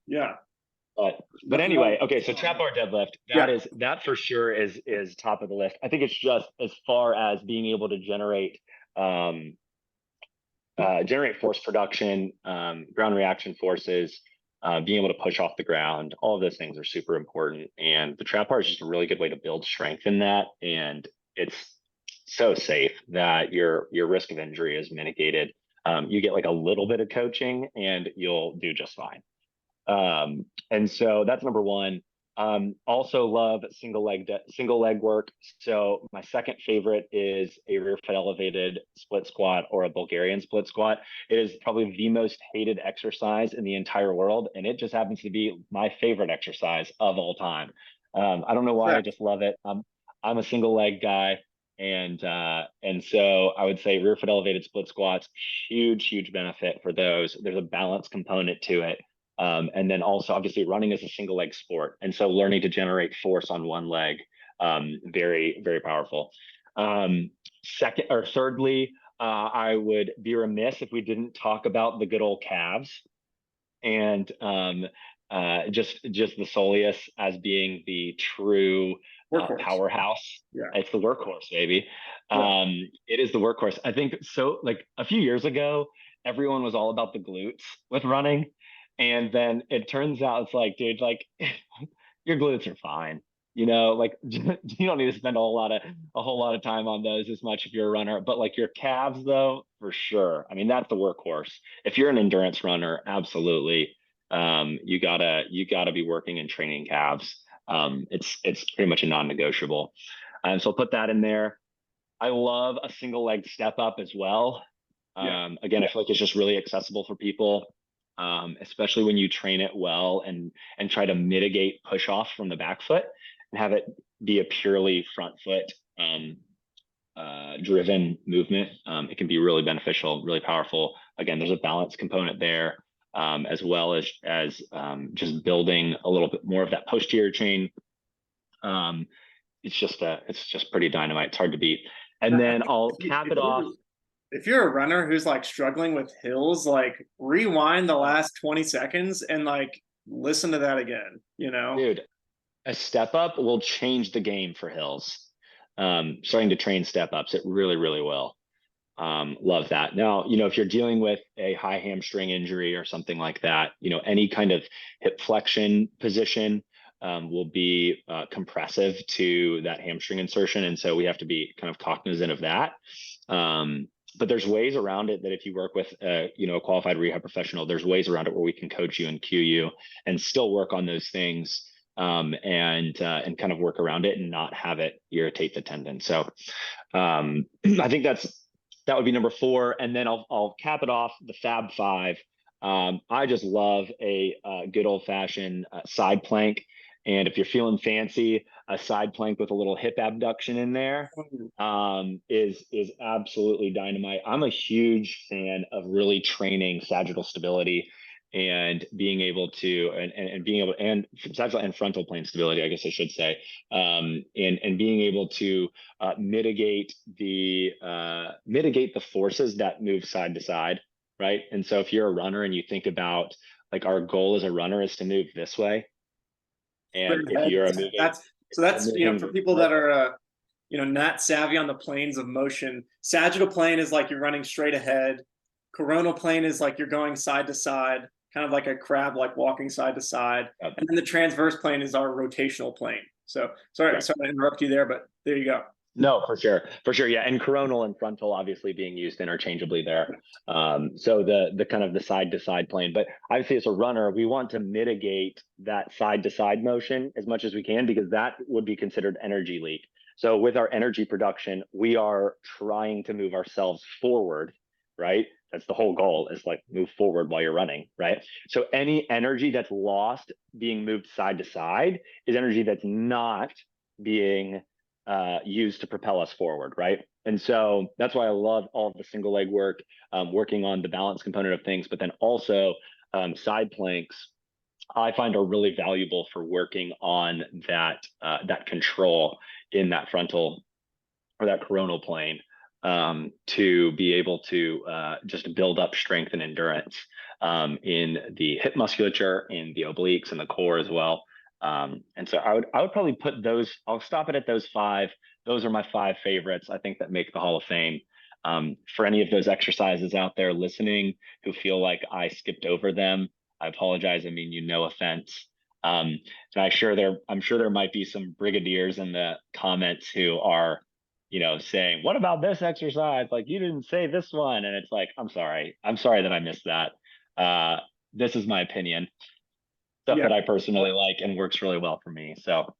Yeah. But anyway, okay, so trap bar deadlift, Yeah. that for sure is top of the list. I think it's just as far as being able to um generate force production, ground reaction forces, being able to push off the ground. All of those things are super important. And the trap bar is just a really good way to build strength in that. And it's so safe that your risk of injury is mitigated. You get like a little bit of coaching and you'll do just fine. And so that's number one. Also love single leg work. So my second favorite is a rear foot elevated split squat or a Bulgarian split squat. It is probably the most hated exercise in the entire world, and it just happens to be my favorite exercise of all time. I don't know why, I just love it. I'm a single leg guy, and so I would say rear foot elevated split squats, huge benefit for those. There's a balance component to it. And then also, obviously, running is a single leg sport. And so learning to generate force on one leg, very powerful. Thirdly, I would be remiss if we didn't talk about the good old calves and just the soleus as being the true powerhouse. Yeah. It's the workhorse, baby. Yeah. It is the workhorse. I think so. Like a few years ago, everyone was all about the glutes with running. And then it turns out it's like, dude, like your glutes are fine. Like you don't need to spend a whole lot of time on those as much if you're a runner. But like your calves, though, for sure. I mean, that's the workhorse. If you're an endurance runner, absolutely, you gotta be working and training calves. It's pretty much a non-negotiable. So I'll put that in there. I love a single leg step up as well. Again, I feel like it's just really accessible for people, especially when you train it well and try to mitigate push off from the back foot and have it be a purely front foot driven movement. It can be really beneficial, really powerful. Again, there's a balance component there, as well as just building a little bit more of that posterior chain. It's just pretty dynamite. It's hard to beat. And then I'll cap it off. If you're a runner who's like struggling with hills, like rewind the last 20 seconds and like listen to that again, Dude, a step up will change the game for hills. Starting to train step ups, it really will. Love that. Now, if you're dealing with a high hamstring injury or something like that, any kind of hip flexion position will be compressive to that hamstring insertion. And so we have to be kind of cognizant of that. But there's ways around it that if you work with a qualified rehab professional, there's ways around it where we can coach you and cue you and still work on those things, and kind of work around it and not have it irritate the tendon. So I think that would be number 4. And then I'll cap it off the Fab Five. I just love a good old fashioned side plank. And if you're feeling fancy, a side plank with a little hip abduction in there is absolutely dynamite. I'm a huge fan of really training sagittal stability and being able to and sagittal and frontal plane stability, I guess I should say, and being able to mitigate the forces that move side to side, right? And so if you're a runner and you think about like our goal as a runner is to move this way. And if you're moving, that's for people that are not savvy on the planes of motion. Sagittal plane is like you're running straight ahead. Coronal plane is like you're going side to side, kind of like a crab, like walking side to side. And then the transverse plane is our rotational plane. So sorry to interrupt you there, but there you go. No, for sure. Yeah. And coronal and frontal obviously being used interchangeably there. So the kind of the side to side plane, but obviously as a runner, we want to mitigate that side to side motion as much as we can, because that would be considered energy leak. So with our energy production, we are trying to move ourselves forward right? That's the whole goal, is like move forward while you're running, right? So any energy that's lost being moved side to side is energy that's not being used to propel us forward, right? And so that's why I love all of the single leg work, working on the balance component of things, but then also side planks I find are really valuable for working on that control in that frontal or that coronal plane, to be able to just build up strength and endurance in the hip musculature, in the obliques, and the core as well. And so I would probably put those. I'll stop it at those five. Those are my five favorites, I think, that make the Hall of Fame. For any of those exercises out there listening who feel like I skipped over them, I apologize. I mean you no offense. And I'm sure there might be some brigadiers in the comments who are, saying, what about this exercise? Like, you didn't say this one. And it's like, I'm sorry. I'm sorry that I missed that. This is my opinion, stuff Yeah. that I personally like and works really well for me. So,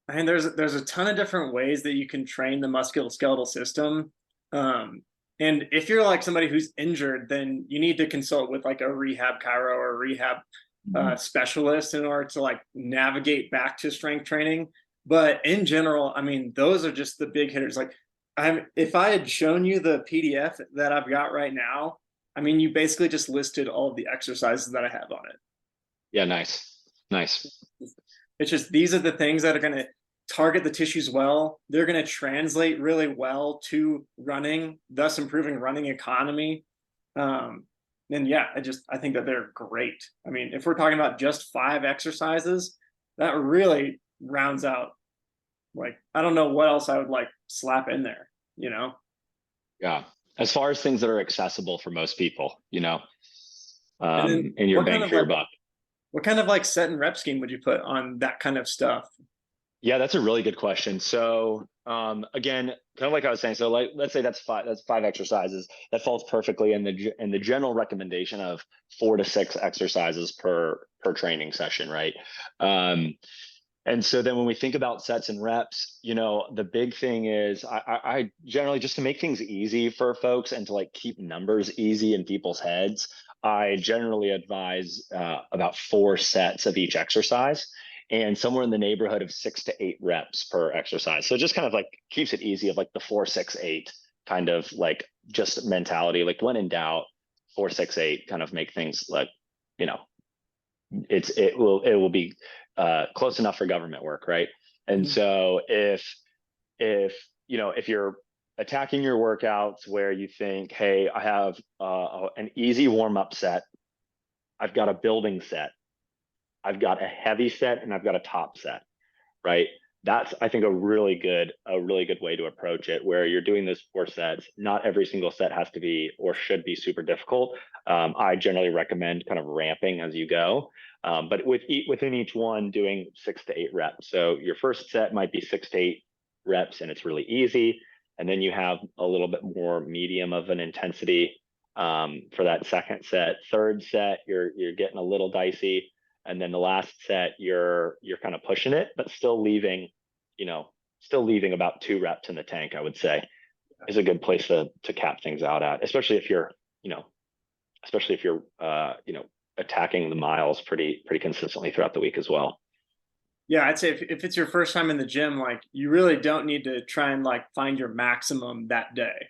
And there's a ton of different ways that you can train the musculoskeletal system. And if you're like somebody who's injured, then you need to consult with like a rehab chiro or a rehab specialist in order to like navigate back to strength training. But in general, I mean, those are just the big hitters. Like, if I had shown you the PDF that I've got right now, I mean, you basically just listed all of the exercises that I have on it. yeah, nice. Nice. It's just these are the things that are going to target the tissues well. They're going to translate really well to running, thus improving running economy. And yeah, I think that they're great. I mean, if we're talking about just 5 exercises, that really rounds out, like, I don't know what else I would like slap in there, you know? Yeah. As far as things that are accessible for most people, And then and your bang for your buck. what kind of like set and rep scheme would you put on that kind of stuff? Yeah, that's a really good question. So, again, kind of like I was saying, so like let's say that's five exercises. That falls perfectly in the general recommendation of 4 to 6 exercises per training session, right? And so then when we think about sets and reps, the big thing is I generally, just to make things easy for folks and to like keep numbers easy in people's heads, I generally advise about 4 sets of each exercise and somewhere in the neighborhood of 6 to 8 reps per exercise. So it just kind of like keeps it easy, of like the 4, 6, 8 kind of like just mentality. Like when in doubt, 4, 6, 8 kind of make things like, it will be close enough for government work, right? And so if you're attacking your workouts where you think, hey, I have an easy warm-up set, I've got a building set, I've got a heavy set, and I've got a top set, right? That's, I think, a really good way to approach it, where you're doing those 4 sets. Not every single set has to be or should be super difficult. I generally recommend kind of ramping as you go, but within each one doing 6 to 8 reps. So your first set might be 6 to 8 reps, and it's really easy. And then you have a little bit more medium of an intensity for that second set. Third set, you're getting a little dicey. And then the last set, you're kind of pushing it, but still leaving about 2 reps in the tank, I would say, is a good place to cap things out at, especially if you're attacking the miles pretty consistently throughout the week as well. Yeah, I'd say if it's your first time in the gym, like, you really don't need to try and like find your maximum that day,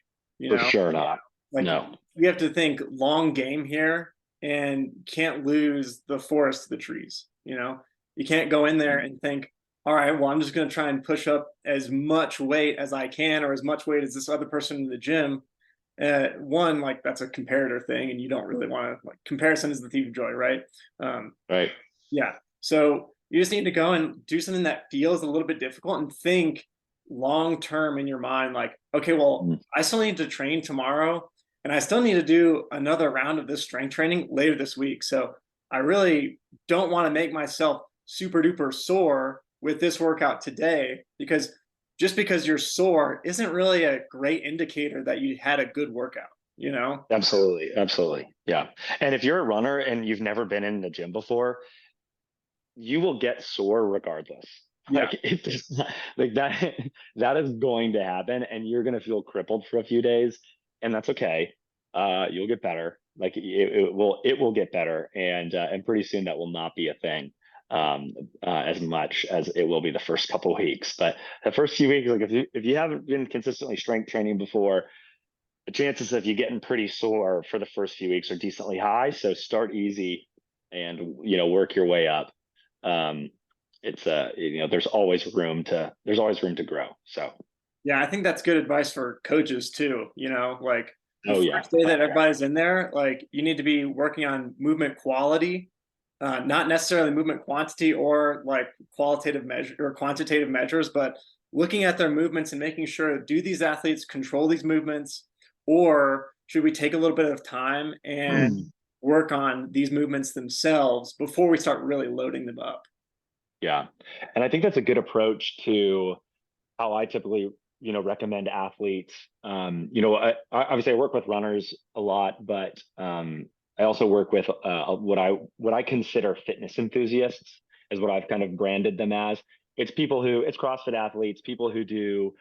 For sure not. Like, no. You have to think long game here and can't lose the forest to the trees. You can't go in there and think, all right, well, I'm just going to try and push up as much weight as I can, or as much weight as this other person in the gym. One, like, that's a comparator thing, and you don't really want to, like, comparison is the thief of joy, right? Right. Yeah. So you just need to go and do something that feels a little bit difficult and think long term in your mind, like, okay, well, I still need to train tomorrow, and I still need to do another round of this strength training later this week. So I really don't want to make myself super duper sore with this workout today, because just because you're sore isn't really a great indicator that you had a good workout, Absolutely. Yeah. And if you're a runner and you've never been in the gym before, you will get sore regardless. Yeah. Like, it's not, like that is going to happen, and you're going to feel crippled for a few days, and that's okay. you'll get better. Like it will get better. And pretty soon that will not be a thing, as much as it will be the first couple weeks. But the first few weeks, like if you haven't been consistently strength training before, the chances of you getting pretty sore for the first few weeks are decently high. So start easy and, work your way up. Um, there's always room to grow. So, Yeah, I think that's good advice for coaches too. Like the oh yeah. first day Oh that yeah. everybody's in there, like you need to be working on movement quality, not necessarily movement quantity or like qualitative measure or quantitative measures, but looking at their movements and making sure, do these athletes control these movements, or should we take a little bit of time and work on these movements themselves before we start really loading them up? Yeah. And I think that's a good approach to how I typically, recommend athletes. Obviously I work with runners a lot, but I also work with what I consider fitness enthusiasts is what I've kind of branded them as. It's CrossFit athletes, people who do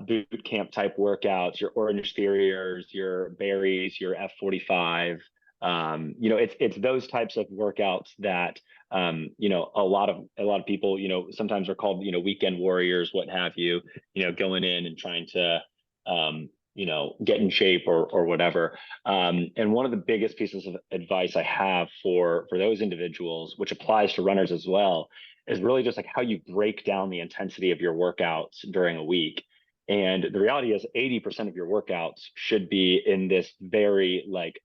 boot camp type workouts, your Orange Theories, your Berries, your F45. It's those types of workouts that a lot of people, sometimes are called, weekend warriors, what have you, going in and trying to, get in shape or whatever. And one of the biggest pieces of advice I have for those individuals, which applies to runners as well, is really just like how you break down the intensity of your workouts during a week. And the reality is 80% of your workouts should be in this very like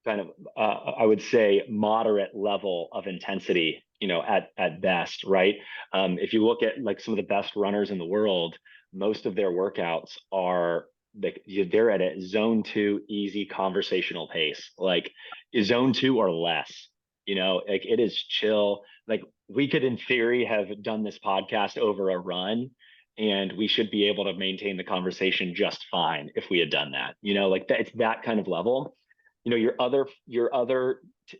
kind of I would say moderate level of intensity, at best, right? If you look at like some of the best runners in the world, most of their workouts are they're at a zone 2 easy conversational pace, like zone 2 or less. Like it is chill. Like we could in theory have done this podcast over a run and we should be able to maintain the conversation just fine if we had done that. Like that, it's that kind of level. Your other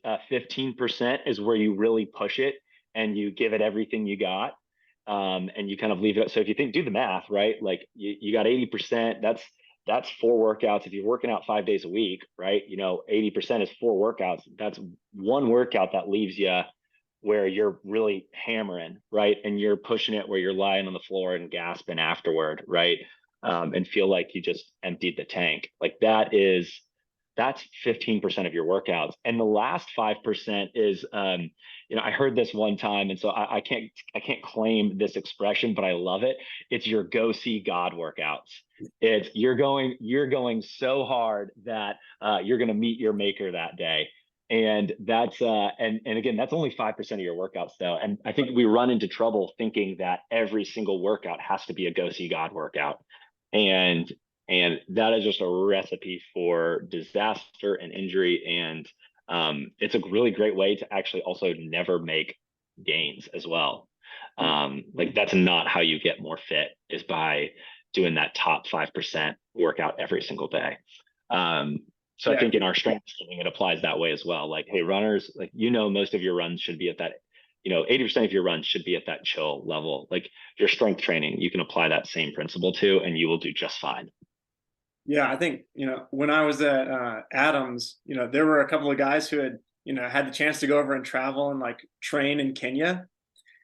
15% is where you really push it and you give it everything you got, and you kind of leave it. So if you do the math, right, like you got 80%, that's 4 workouts. If you're working out 5 days a week, right, 80% is 4 workouts. That's one workout that leaves you where you're really hammering, right, and you're pushing it where you're lying on the floor and gasping afterward, right, and feel like you just emptied the tank. Like that's 15% of your workouts. And the last 5% is, I heard this one time, and so I can't claim this expression, but I love it. It's your go see God workouts. It's you're going so hard that you're going to meet your maker that day. And that's and again, that's only 5% of your workouts though. And I think we run into trouble thinking that every single workout has to be a go see God workout. And and that is just a recipe for disaster and injury. And it's a really great way to actually also never make gains as well. Like that's not how you get more fit, is by doing that top 5% workout every single day. So I Yeah, think in our strength training, it applies that way as well. Like, hey, runners, like, most of your runs should be at that, 80% of your runs should be at that chill level. Like your strength training, you can apply that same principle to, and you will do just fine. yeah, I think, when I was at Adams, there were a couple of guys who had, had the chance to go over and travel and like train in Kenya.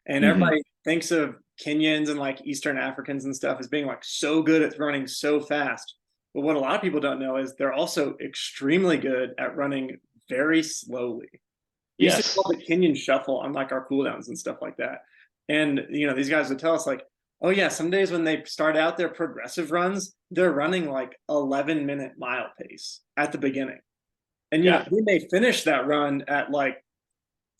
And Hmm. everybody thinks of Kenyans and like Eastern Africans and stuff as being like so good at running so fast. But what a lot of people don't know is they're also extremely good at running very slowly. We used to Yes. call the Kenyan shuffle on like our cooldowns and stuff like that. And these guys would tell us like, oh yeah, some days when they start out their progressive runs, they're running like 11-minute mile pace at the beginning. And Yeah. they may finish that run at like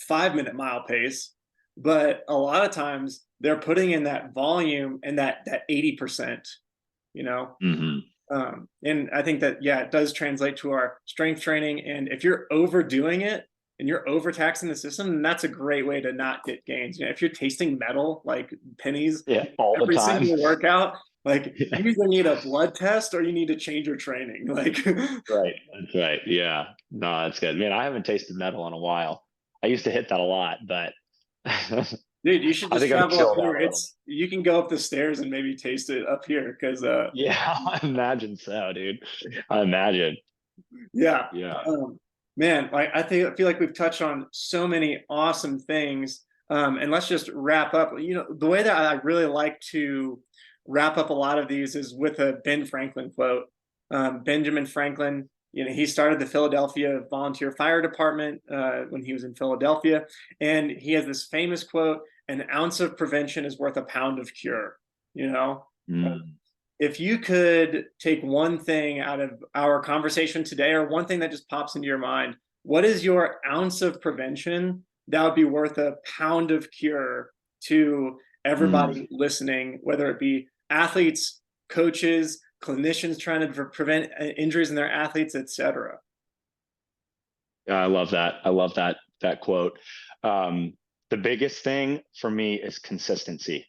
5-minute mile pace, but a lot of times they're putting in that volume and that 80%, you know. Hmm. And I think that, yeah, it does translate to our strength training. And if you're overdoing it and you're overtaxing the system, then that's a great way to not get gains. If you're tasting metal like pennies Yeah. All the every time. single workout, like Yeah. you either need a blood test or you need to change your training. Like, Right. That's right. Yeah. No, that's good. Man, I haven't tasted metal in a while. I used to hit that a lot, but I dude, you should just think I've travel up chilled out here. a little bit. You can go up the stairs and maybe taste it up here because Yeah, I imagine so, dude. I imagine. Yeah. Yeah. Man, I feel like we've touched on so many awesome things. And let's just wrap up. The way that I really like to wrap up a lot of these is with a Ben Franklin quote. Benjamin Franklin, he started the Philadelphia Volunteer Fire Department when he was in Philadelphia, and he has this famous quote: "An ounce of prevention is worth a pound of cure." You know, Mm. if you could take one thing out of our conversation today, or one thing that just pops into your mind, what is your ounce of prevention that would be worth a pound of cure to Mm. everybody listening, whether it be athletes, coaches, clinicians trying to prevent injuries in their athletes, etc.? Yeah, I love that. I love that quote. Um, the biggest thing for me is consistency.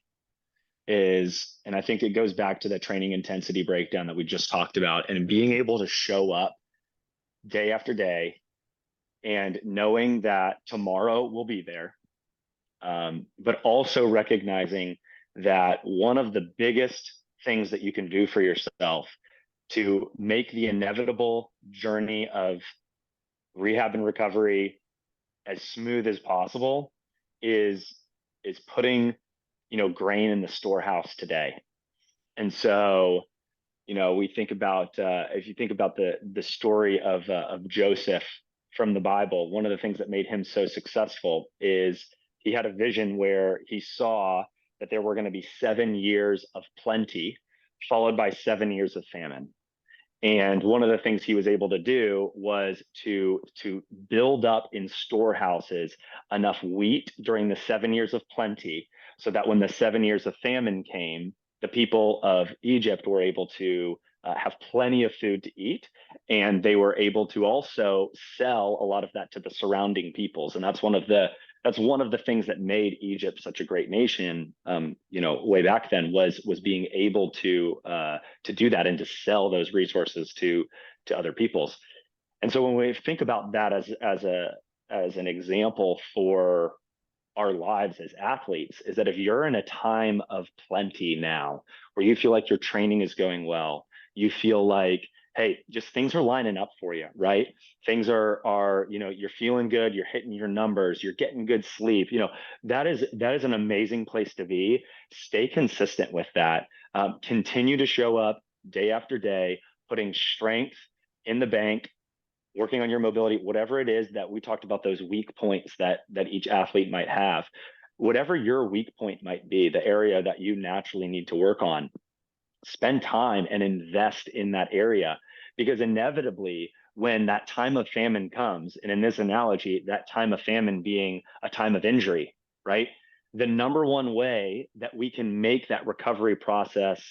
And I think it goes back to the training intensity breakdown that we just talked about, and being able to show up day after day and knowing that tomorrow will be there, but also recognizing that one of the biggest things that you can do for yourself to make the inevitable journey of rehab and recovery as smooth as possible is putting grain in the storehouse today. And so we think about if you think about the story of Joseph from the Bible, one of the things that made him so successful is he had a vision where he saw that there were going to be 7 years of plenty followed by 7 years of famine. And one of the things he was able to do was to build up in storehouses enough wheat during the 7 years of plenty, so that when the 7 years of famine came, the people of Egypt were able to have plenty of food to eat, and they were able to also sell a lot of that to the surrounding peoples. And that's one of the things that made Egypt such a great nation, way back then, was being able to do that and to sell those resources to other peoples. And so when we think about that as an example for our lives as athletes, is that if you're in a time of plenty now, where you feel like your training is going well, you feel like, hey, just things are lining up for you, right? Things are you're feeling good, you're hitting your numbers, you're getting good sleep. That is an amazing place to be. Stay consistent with that. Continue to show up day after day, putting strength in the bank, working on your mobility, whatever it is that we talked about, those weak points that each athlete might have. Whatever your weak point might be, the area that you naturally need to work on, spend time and invest in that area, because inevitably when that time of famine comes, and in this analogy, that time of famine being a time of injury, right? The number one way that we can make that recovery process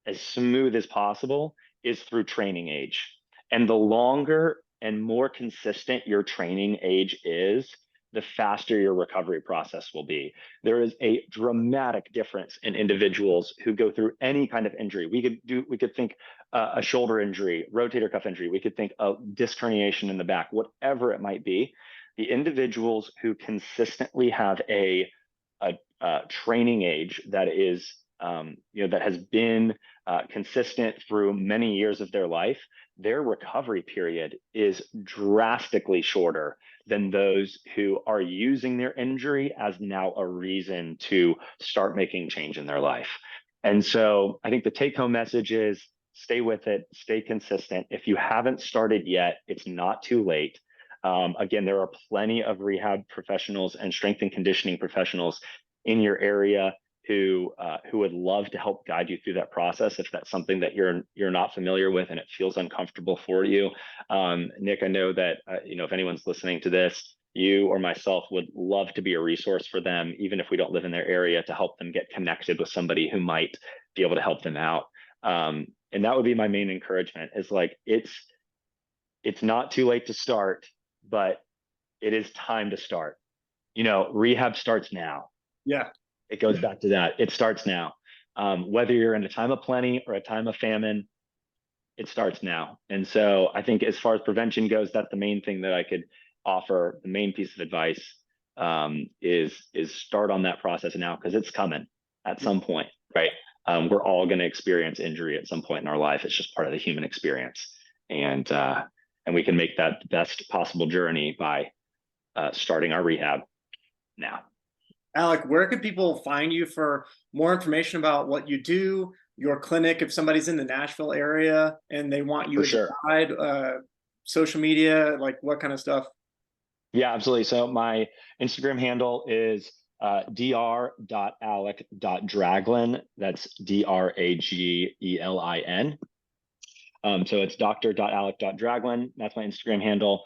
as smooth as possible is through training age. And the longer and more consistent your training age is, the faster your recovery process will be. There is a dramatic difference in individuals who go through any kind of injury. We could think a shoulder injury, rotator cuff injury. We could think a disc herniation in the back, whatever it might be. The individuals who consistently have a training age that is that has been consistent through many years of their life, their recovery period is drastically shorter than those who are using their injury as now a reason to start making change in their life. And so I think the take home message is stay with it, stay consistent. If you haven't started yet, it's not too late. Again, there are plenty of rehab professionals and strength and conditioning professionals in your area who would love to help guide you through that process if that's something that you're not familiar with and it feels uncomfortable for you. Nick, I know that if anyone's listening to this, you or myself would love to be a resource for them, even if we don't live in their area, to help them get connected with somebody who might be able to help them out. And that would be my main encouragement, is like, it's not too late to start, but it is time to start. Rehab starts now. Yeah. It goes back to that. It starts now. Whether you're in a time of plenty or a time of famine, it starts now. And so I think as far as prevention goes, that's the main thing that I could offer. The main piece of advice is start on that process now, because it's coming at some point, right? We're all going to experience injury at some point in our life. It's just part of the human experience. And and we can make that the best possible journey by starting our rehab now. Alec, where can people find you for more information about what you do, your clinic, if somebody's in the Nashville area and they want you For as a sure. guide, social media, like what kind of stuff? Yeah, absolutely. So my Instagram handle is dr.alec.draglin. That's Dragelin. So it's dr.alec.draglin. That's my Instagram handle.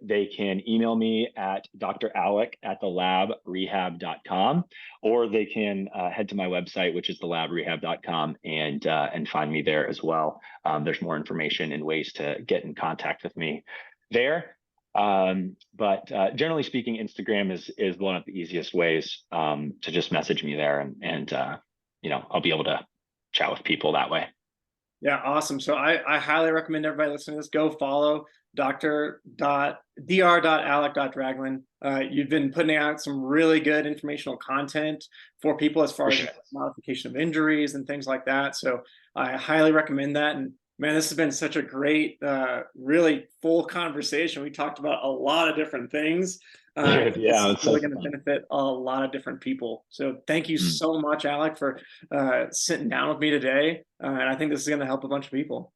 They can email me at dralec@thelabrehab.com, or they can head to my website, which is thelabrehab.com, and find me there as well. There's more information and ways to get in contact with me there. But generally speaking, Instagram is one of the easiest ways to just message me there, and I'll be able to chat with people that way. Yeah, awesome. So I highly recommend everybody listening to this, go follow dr.alec.draglin. You've been putting out some really good informational content for people as far as modification of injuries and things like that. So I highly recommend that. And man, this has been such a great, really full conversation. We talked about a lot of different things. Yeah, This is it's really so going to fun. benefit a lot of different people. So thank you so much, Alec, for sitting down with me today. And I think this is going to help a bunch of people.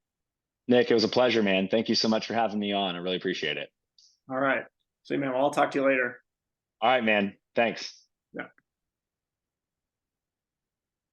Nick, it was a pleasure, man. Thank you so much for having me on. I really appreciate it. All right. So, man, I'll talk to you later. All right, man. Thanks.